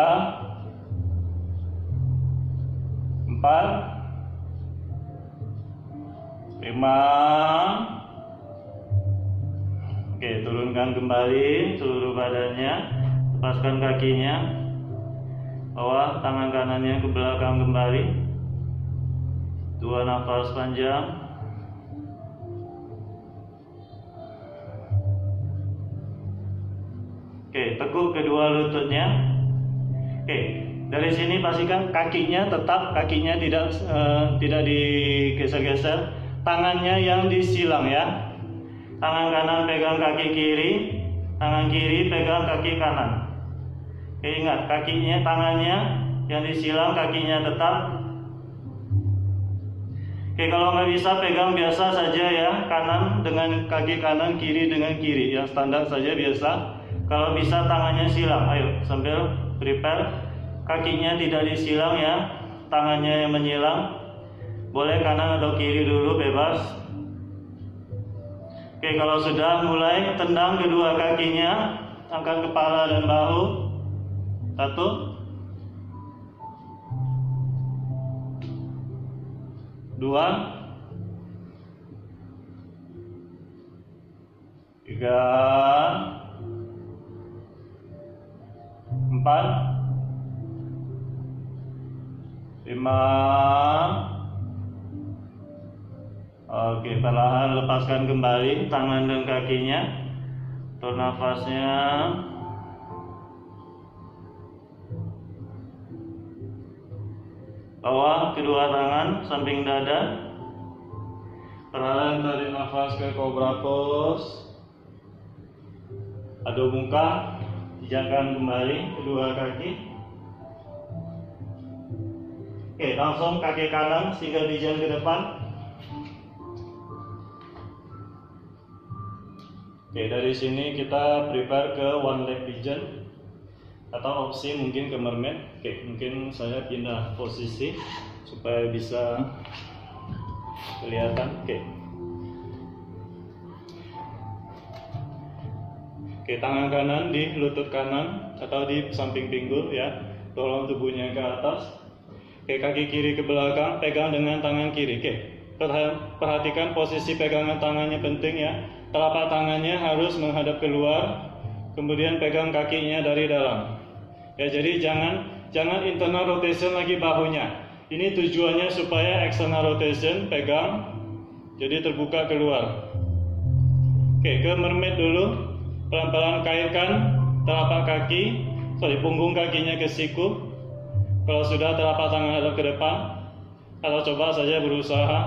4, 4, 5. Oke, turunkan kembali seluruh badannya, lepaskan kakinya, bawa tangan kanannya ke belakang kembali. 2 nafas panjang. Oke, tekuk kedua lututnya. Oke, dari sini pastikan kakinya tidak digeser-geser, tangannya yang disilang ya. Tangan kanan pegang kaki kiri, tangan kiri pegang kaki kanan. Oke, ingat tangannya yang disilang, kakinya tetap. Oke, kalau nggak bisa pegang biasa saja ya, kanan dengan kaki kanan, kiri dengan kiri, yang standar saja biasa. Kalau bisa tangannya silang, ayo sambil prepare, kakinya tidak disilang ya, tangannya yang menyilang. Boleh kanan atau kiri dulu, bebas. Oke, kalau sudah mulai, tendang kedua kakinya, angkat kepala dan bahu. 1, 2, 3, 4, 5. Oke, perlahan lepaskan kembali tangan dan kakinya. Atur nafasnya. Bawa kedua tangan samping dada. Perlahan tarik nafas ke cobra pose. Aduk muka. Pijakan kembali kedua kaki. Oke, langsung kaki kanan single pigeon ke depan. Oke, dari sini kita prepare ke one leg pigeon atau opsi mungkin ke mermaid. Oke, mungkin saya pindah posisi supaya bisa kelihatan. Oke, tangan kanan di lutut kanan atau di samping pinggul ya. Tolong tubuhnya ke atas. Oke, kaki kiri ke belakang, pegang dengan tangan kiri. Oke, perhatikan posisi pegangan tangannya penting ya. Telapak tangannya harus menghadap keluar, kemudian pegang kakinya dari dalam. Ya, jadi jangan internal rotation lagi bahunya. Ini tujuannya supaya external rotation pegang, jadi terbuka keluar. Oke, ke mermaid dulu. Pelan-pelan kaitkan telapak punggung kakinya ke siku. Kalau sudah, telapak tangan hadap ke depan, atau coba saja berusaha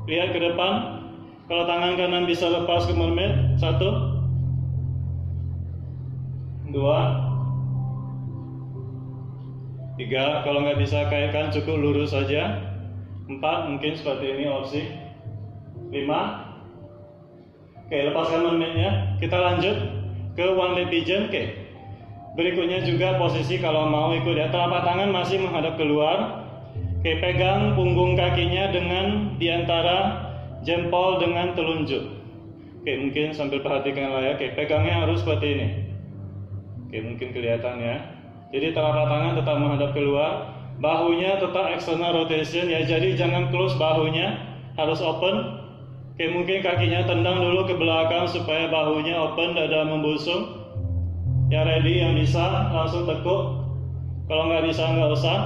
lihat ke depan. Kalau tangan kanan bisa lepas ke mermaid. 1, 2, 3. Kalau nggak bisa kaitkan, cukup lurus saja. 4, mungkin seperti ini opsi. 5. Oke, lepaskan mermaidnya. Kita lanjut ke one leg pigeon. Oke, berikutnya juga posisi kalau mau ikut ya, telapak tangan masih menghadap keluar. Oke, pegang punggung kakinya dengan diantara jempol dengan telunjuk. Oke, mungkin sambil perhatikan lah ya. Oke, pegangnya harus seperti ini. Oke, mungkin kelihatan ya. Jadi telapak tangan tetap menghadap keluar, bahunya tetap external rotation ya. Jadi jangan close bahunya, harus open. Oke, mungkin kakinya tendang dulu ke belakang supaya bahunya open, dada membusung. Yang ready, yang bisa langsung tekuk. Kalau nggak bisa nggak usah.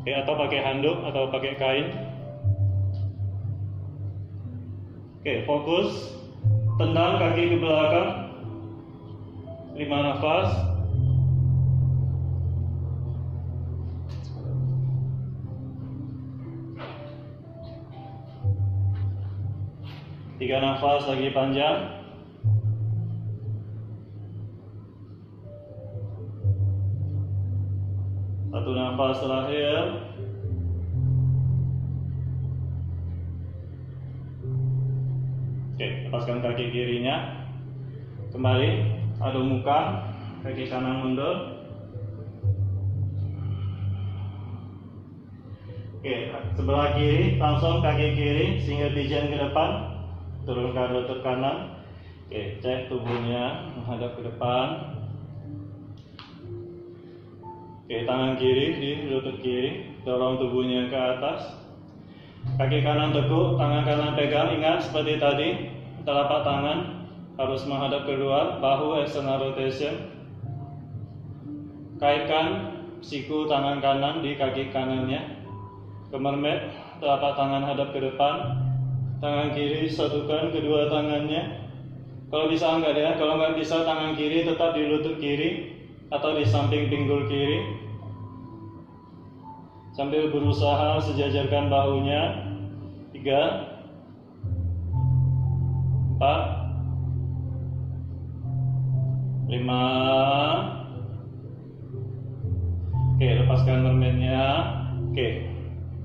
Oke, atau pakai handuk atau pakai kain. Oke, fokus. Tendang kaki ke belakang. 5 nafas. Tiga nafas lagi panjang. Satu nafas terakhir. Oke, lepaskan kaki kirinya. Kembali, aduk muka, kaki kanan mundur. Oke, sebelah kiri, langsung kaki kiri, single pigeon ke depan. Turunkan lutut kanan. Oke, cek tubuhnya menghadap ke depan. Oke, tangan kiri di lutut kiri, dorong tubuhnya ke atas. Kaki kanan tekuk, tangan kanan pegang. Ingat seperti tadi, telapak tangan harus menghadap keluar, bahu external rotation. Kaitkan siku tangan kanan di kaki kanannya. Kemermet, telapak tangan hadap ke depan. Tangan kiri satukan kedua tangannya. Kalau bisa enggak ya, kalau nggak bisa tangan kiri tetap di lutut kiri atau di samping pinggul kiri, sambil berusaha sejajarkan bahunya. 3, 4, 5. Oke, lepaskan mermaidnya. Oke,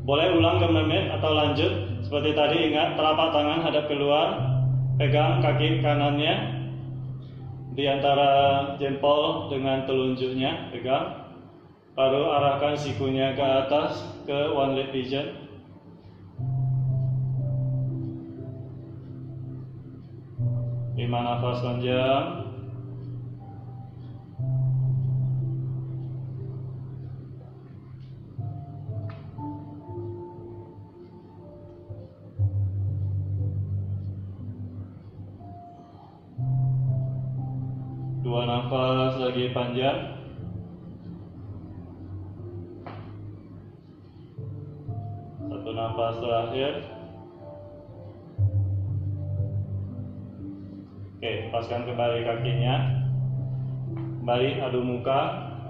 boleh ulang ke mermaid atau lanjut seperti tadi. Ingat, telapak tangan hadap keluar, pegang kaki kanannya di antara jempol dengan telunjuknya, pegang. Baru arahkan sikunya ke atas ke one leg pigeon. Lima nafas panjang. Dua nafas lagi panjang. Satu nafas terakhir. Oke, lepaskan kembali kakinya. Kembali adu muka,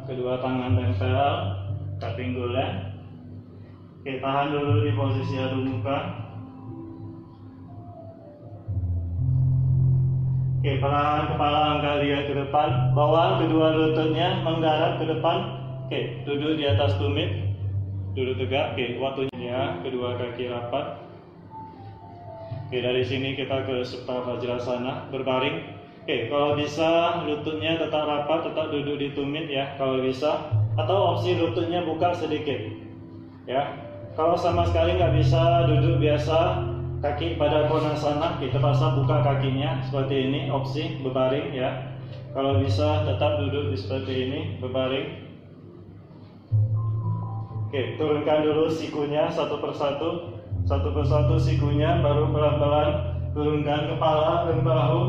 kedua tangan tempel ke pinggulnya. Oke, tahan dulu di posisi adu muka. Oke, perlahan kepala angkat lihat ke depan, bawa kedua lututnya menggarap ke depan. Oke, duduk di atas tumit, duduk tegak. Oke, waktunya kedua kaki rapat. Oke, dari sini kita ke Supta Vajrasana, berbaring. Oke, kalau bisa lututnya tetap rapat, tetap duduk di tumit ya, kalau bisa. Atau opsi lututnya buka sedikit, ya. Kalau sama sekali nggak bisa duduk biasa, kaki pada konasana, kita paksa buka kakinya seperti ini, opsi berbaring ya. Kalau bisa tetap duduk seperti ini, berbaring. Oke, turunkan dulu sikunya satu persatu sikunya, baru pelan-pelan turunkan kepala dan bahu.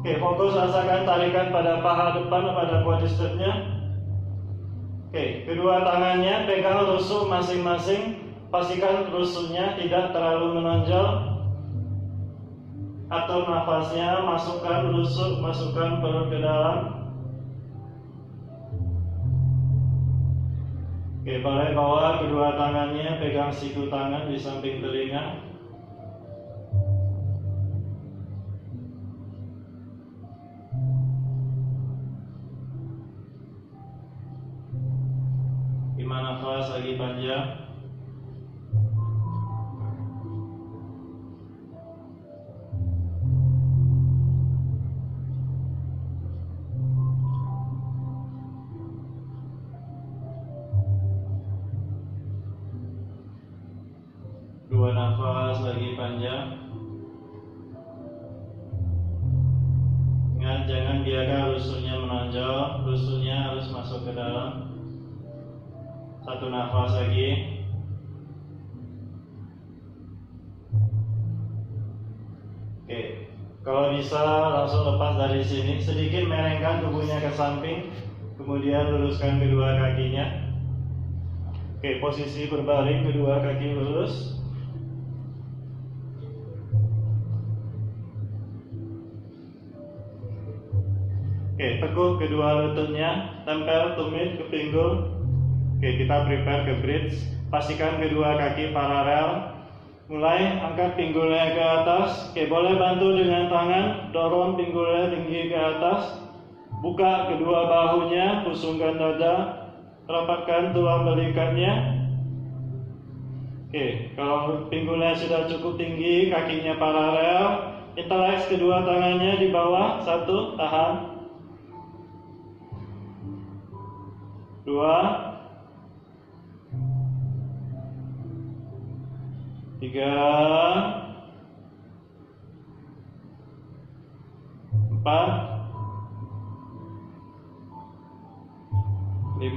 Oke, fokus rasakan tarikan pada paha depan, pada quadricepsnya. Oke, kedua tangannya pegang rusuk masing-masing. Pastikan rusuknya tidak terlalu menonjol. Atur nafasnya, masukkan rusuk, masukkan perut ke dalam. Oke, boleh bawa kedua tangannya, pegang siku tangan di samping telinga. Lima nafas lagi panjang. Dua nafas lagi panjang. Ingat, jangan biarkan rusuknya menonjol, rusuknya harus masuk ke dalam. Satu nafas lagi. Oke, kalau bisa langsung lepas dari sini. Sedikit merengkan tubuhnya ke samping, kemudian luruskan kedua kakinya. Oke, posisi berbaring, kedua kaki lurus. Oke, tekuk kedua lututnya, tempel tumit ke pinggul. Oke, kita prepare ke bridge. Pastikan kedua kaki paralel. Mulai angkat pinggulnya ke atas. Oke, boleh bantu dengan tangan, dorong pinggulnya tinggi ke atas. Buka kedua bahunya, pusungkan dada, rapatkan tulang belikatnya. Oke, kalau pinggulnya sudah cukup tinggi, kakinya paralel, interlace kedua tangannya di bawah. Satu, tahan. Dua, tiga, empat, 5.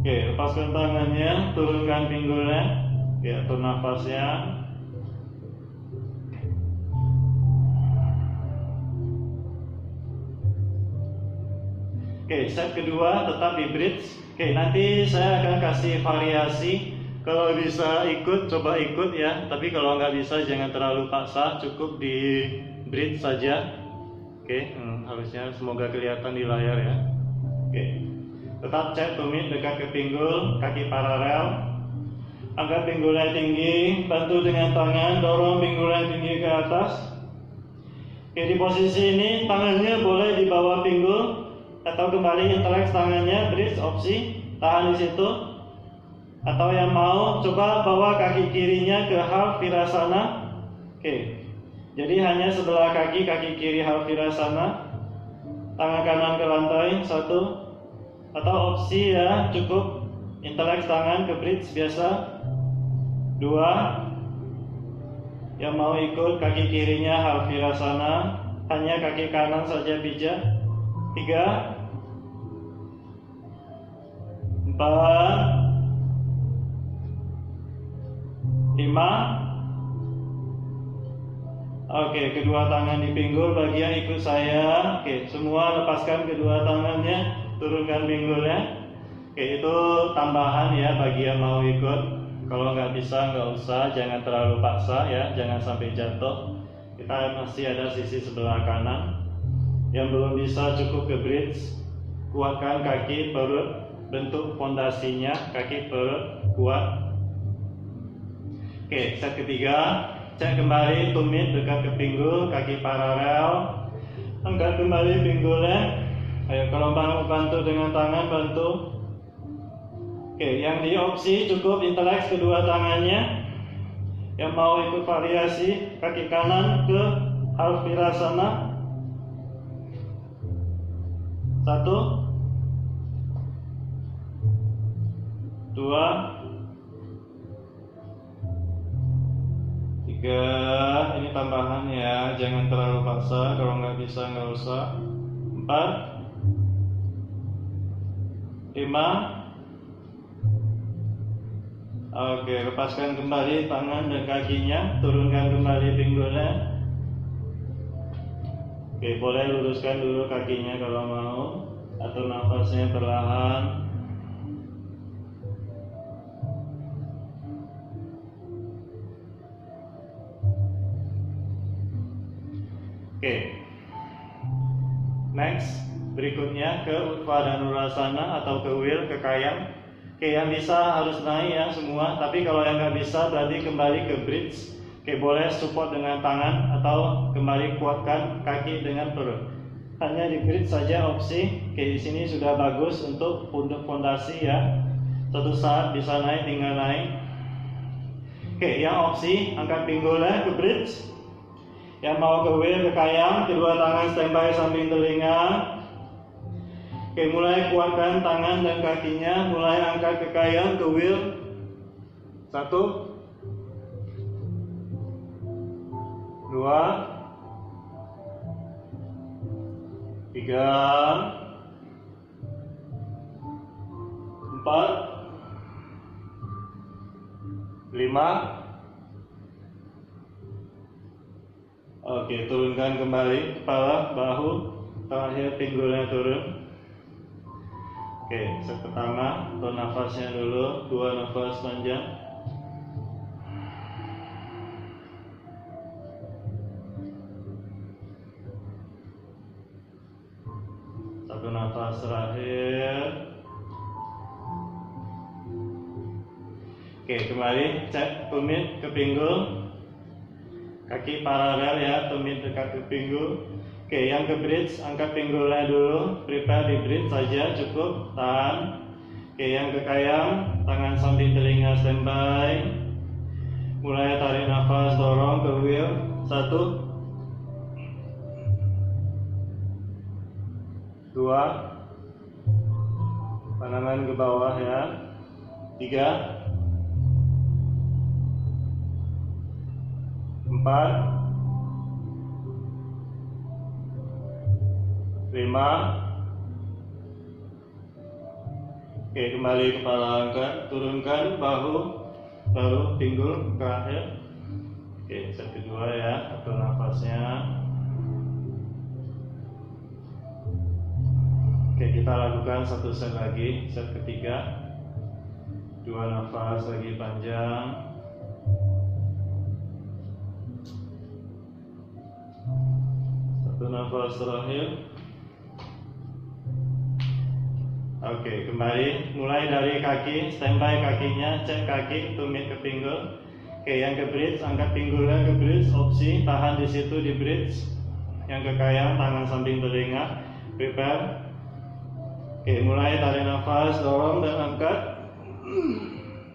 Oke, lepaskan tangannya, turunkan pinggulnya. Oke, atur nafasnya. Oke, set kedua tetap di bridge. Oke, nanti saya akan kasih variasi. Kalau bisa ikut, coba ikut ya. Tapi kalau nggak bisa, jangan terlalu paksa. Cukup di bridge saja. Oke, harusnya semoga kelihatan di layar ya. Oke, tetap cek tumit dekat ke pinggul, kaki paralel. Angkat pinggulnya tinggi, bantu dengan tangan, dorong pinggulnya tinggi ke atas. Oke, di posisi ini tangannya boleh di bawah pinggul atau kembali inteleks tangannya, bridge opsi, tahan di situ. Atau yang mau coba bawa kaki kirinya ke half virasana. Oke, jadi hanya sebelah kaki kiri half virasana, tangan kanan ke lantai, 1. Atau opsi ya, cukup inteleks tangan ke bridge biasa, 2. Yang mau ikut kaki kirinya half virasana, hanya kaki kanan saja pijat, 3, 4, 5. Oke, kedua tangan di pinggul, bagian ikut saya. Oke, semua lepaskan kedua tangannya, turunkan pinggulnya. Oke, itu tambahan ya bagi yang mau ikut. Kalau nggak bisa nggak usah, jangan terlalu paksa ya, jangan sampai jatuh. Kita masih ada sisi sebelah kanan. Yang belum bisa cukup ke bridge, kuatkan kaki perut, bentuk fondasinya, kaki perut kuat. Oke, set ketiga, cek kembali tumit dekat ke pinggul, kaki paralel. Angkat kembali pinggulnya. Ayo, kalau mau bantu dengan tangan, bantu. Oke, yang di opsi cukup inteleks kedua tangannya. Yang mau ikut variasi, kaki kanan ke half virasana, 1, 2, 3. Ini tambahan ya, jangan terlalu paksa. Kalau nggak bisa nggak usah. 4, 5. Oke, lepaskan kembali tangan dan kakinya, turunkan kembali pinggulnya. Oke, boleh luruskan dulu kakinya kalau mau. Atur nafasnya perlahan. Oke, next, berikutnya ke Utva Dhanurasana atau ke wheel, ke kayang. Oke, yang bisa harus naik ya semua. Tapi kalau yang nggak bisa, berarti kembali ke bridge. Oke, boleh support dengan tangan atau kembali kuatkan kaki dengan perut. Hanya di bridge saja opsi. Oke, di sini sudah bagus untuk fondasi ya. Suatu saat bisa naik, tinggal naik. Oke, yang opsi angkat pinggulnya ke bridge. Yang mau ke wheel, ke kayang, kedua tangan standby samping telinga. Oke, mulai kuatkan tangan dan kakinya, mulai angkat ke kayang, ke wheel. 1, 2, 3, 4, 5. Oke, turunkan kembali kepala, bahu, terakhir pinggulnya turun. Oke, set pertama, atur nafasnya dulu, 2 nafas panjang. Satu nafas terakhir. Oke, kembali, cek tumit ke pinggul. Kaki paralel ya, tumit dekat ke pinggul. Oke, yang ke bridge, angkat pinggulnya dulu. Prepare di bridge saja, cukup, tahan. Oke, yang ke kayang, tangan samping telinga standby. Mulai tarik nafas, dorong ke wheel. 1, 2, pandangan ke bawah ya. 3, 4, 5, 5. Oke, kembali kepala angkat, turunkan bahu, lalu pinggul ke akhir. Oke, set kedua ya, atur nafasnya. Oke, kita lakukan satu set lagi, set ketiga. 2 nafas lagi panjang. Satu nafas terakhir. Oke, kembali. Mulai dari kaki, standby kakinya, cek kaki, tumit ke pinggul. Oke, yang ke bridge, angkat pinggulnya ke bridge, opsi, tahan di situ di bridge. Yang ke kanan, tangan samping telinga, prepare. Oke, mulai tarik nafas, dorong dan angkat.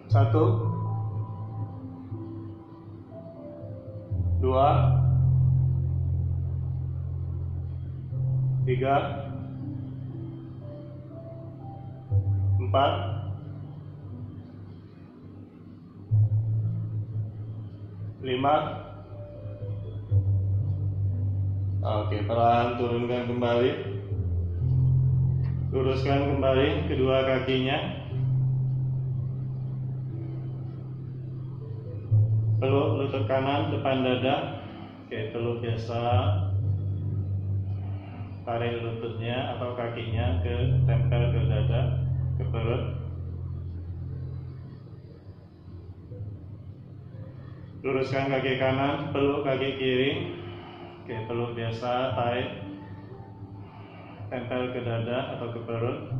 1, 2, 3, 4, 5. Oke, perlahan turunkan kembali. Luruskan kembali kedua kakinya. Peluk lutut kanan depan dada. Oke, peluk biasa. Tarik lututnya atau kakinya ke tempel ke dada, ke perut. Luruskan kaki kanan, peluk kaki kiri. Oke, peluk biasa, tarik, tempel ke dada atau ke perut.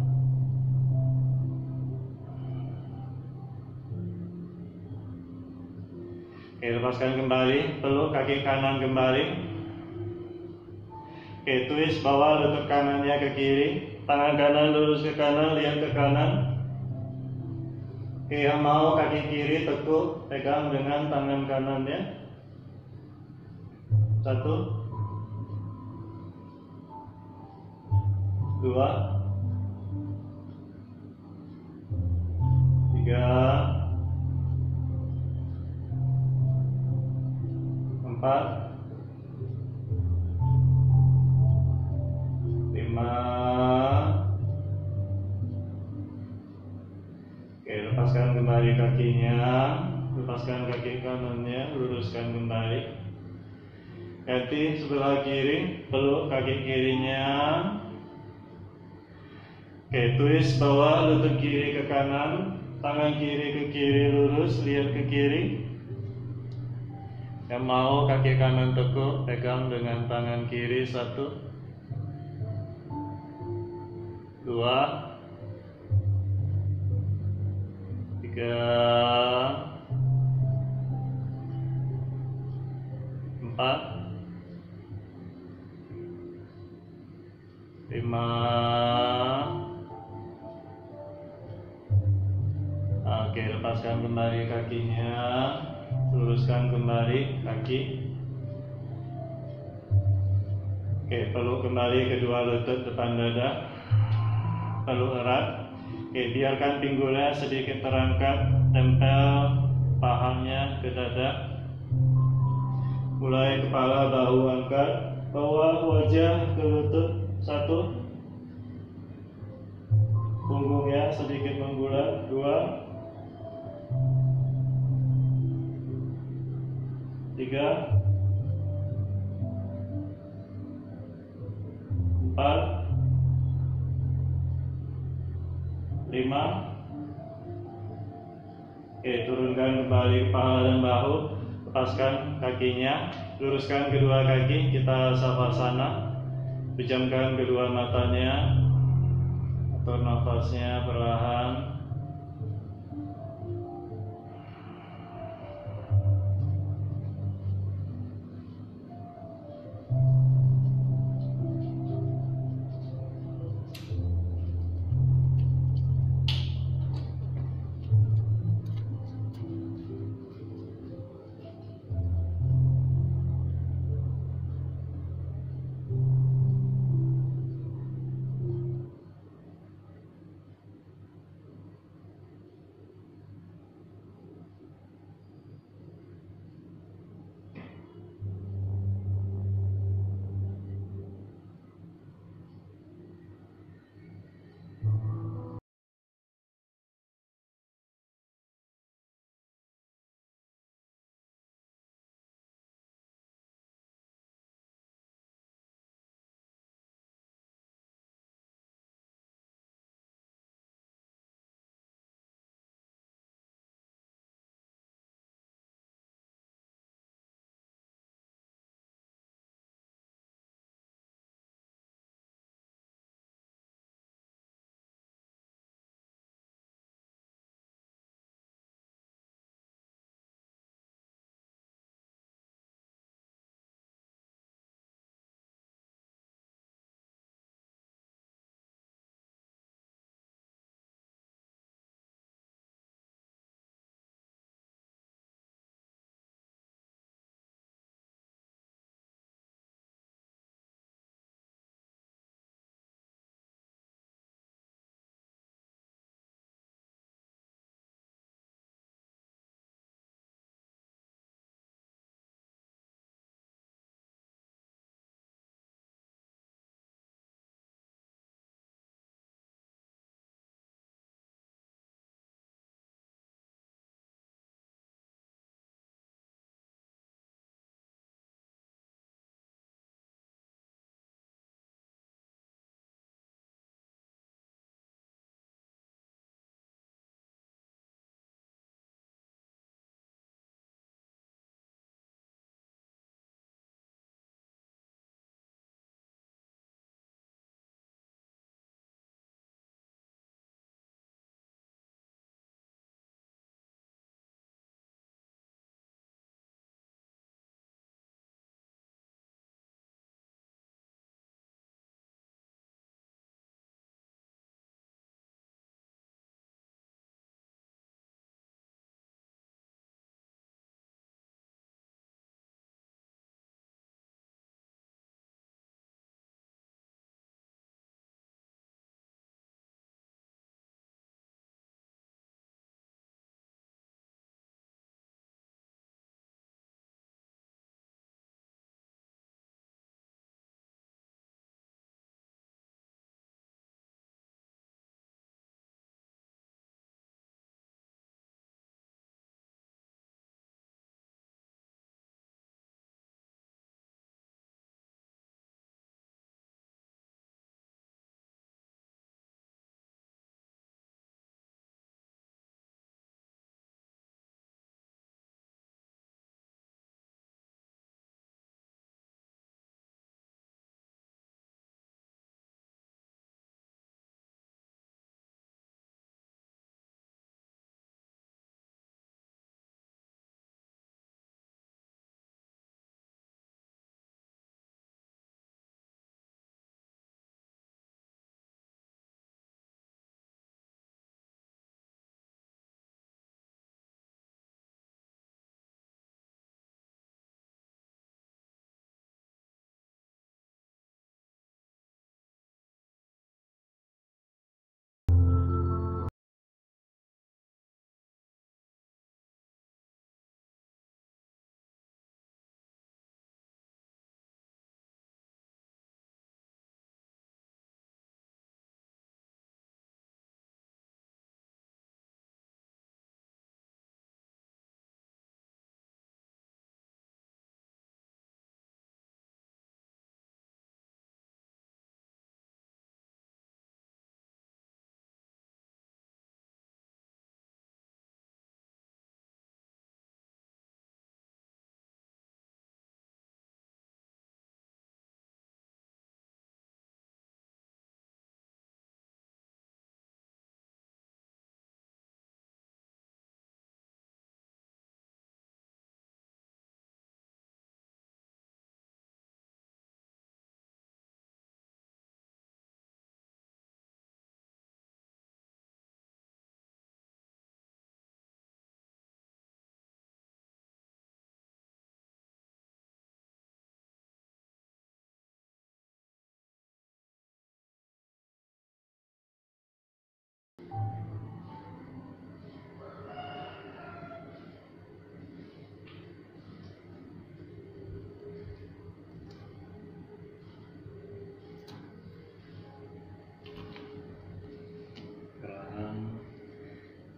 Oke, lepaskan kembali, peluk kaki kanan kembali. Oke, twist bawa lutut kanannya ke kiri, tangan kanan lurus ke kanan, lihat ke kanan. Oke, yang mau kaki kiri tekuk, pegang dengan tangan kanannya. 1, 2, 3, 4, 5. Oke, lepaskan kembali kakinya, lepaskan kaki kanannya, luruskan kembali. Ganti sebelah kiri, peluk kaki kirinya. Oke, twist bawa lutut kiri ke kanan, tangan kiri ke kiri lurus, lihat ke kiri. Yang mau kaki kanan tekuk, pegang dengan tangan kiri. 1, 2, 3, 4, 5. Oke, lepaskan kembali kakinya, luruskan kembali kaki. Oke, peluk kembali kedua lutut depan dada, peluk erat. Oke, biarkan pinggulnya sedikit terangkat, tempel pahanya ke dada. Mulai kepala bahu angkat, bawa wajah ke lutut. 1, punggungnya sedikit membulat. 2, 3, 4, 5. Oke, turunkan kembali kepala dan bahu, lepaskan kakinya, luruskan kedua kaki, kita savasana. Pejamkan kedua matanya, atur nafasnya perlahan.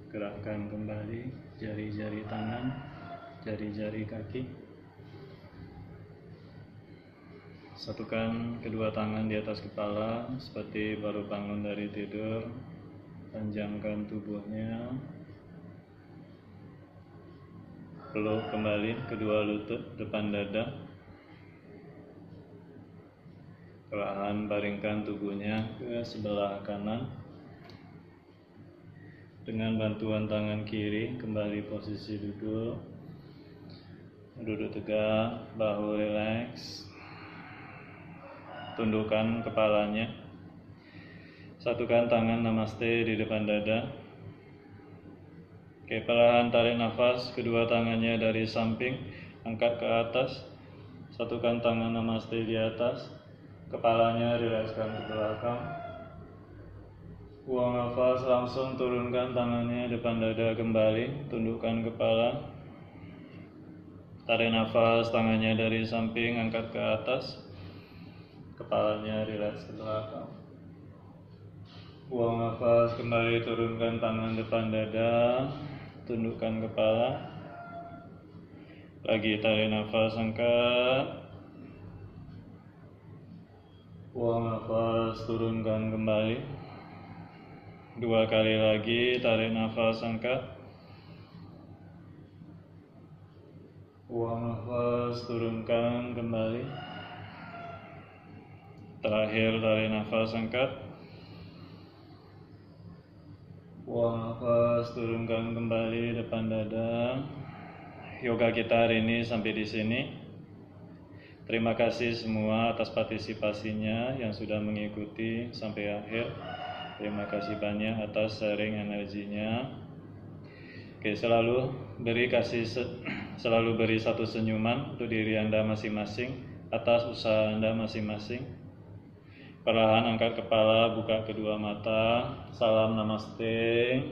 Gerakkan kembali jari-jari tangan, jari-jari kaki. Satukan kedua tangan di atas kepala seperti baru bangun dari tidur. Panjangkan tubuhnya. Peluk kembali kedua lutut depan dada. Perlahan baringkan tubuhnya ke sebelah kanan. Dengan bantuan tangan kiri, kembali posisi duduk. Duduk tegak, bahu rileks. Tundukkan kepalanya. Satukan tangan namaste di depan dada. Oke, perlahan tarik nafas kedua tangannya dari samping, angkat ke atas. Satukan tangan namaste di atas. Kepalanya rilekskan ke belakang. Buang nafas, langsung turunkan tangannya depan dada kembali, tundukkan kepala. Tarik nafas, tangannya dari samping, angkat ke atas. Kepalanya rileks ke belakang. Buang nafas, kembali turunkan tangan depan dada, tundukkan kepala. Lagi tarik nafas, angkat. Buang nafas, turunkan kembali. 2 kali lagi, tarik nafas, angkat. Buang nafas, turunkan kembali. Terakhir, tarik nafas, angkat. Buang nafas, turunkan kembali depan dada. Yoga kita hari ini sampai di sini. Terima kasih semua atas partisipasinya yang sudah mengikuti sampai akhir. Terima kasih banyak atas sharing energinya. Oke, selalu beri satu senyuman untuk diri Anda masing-masing atas usaha Anda masing-masing. Perlahan angkat kepala, buka kedua mata. Salam namaste.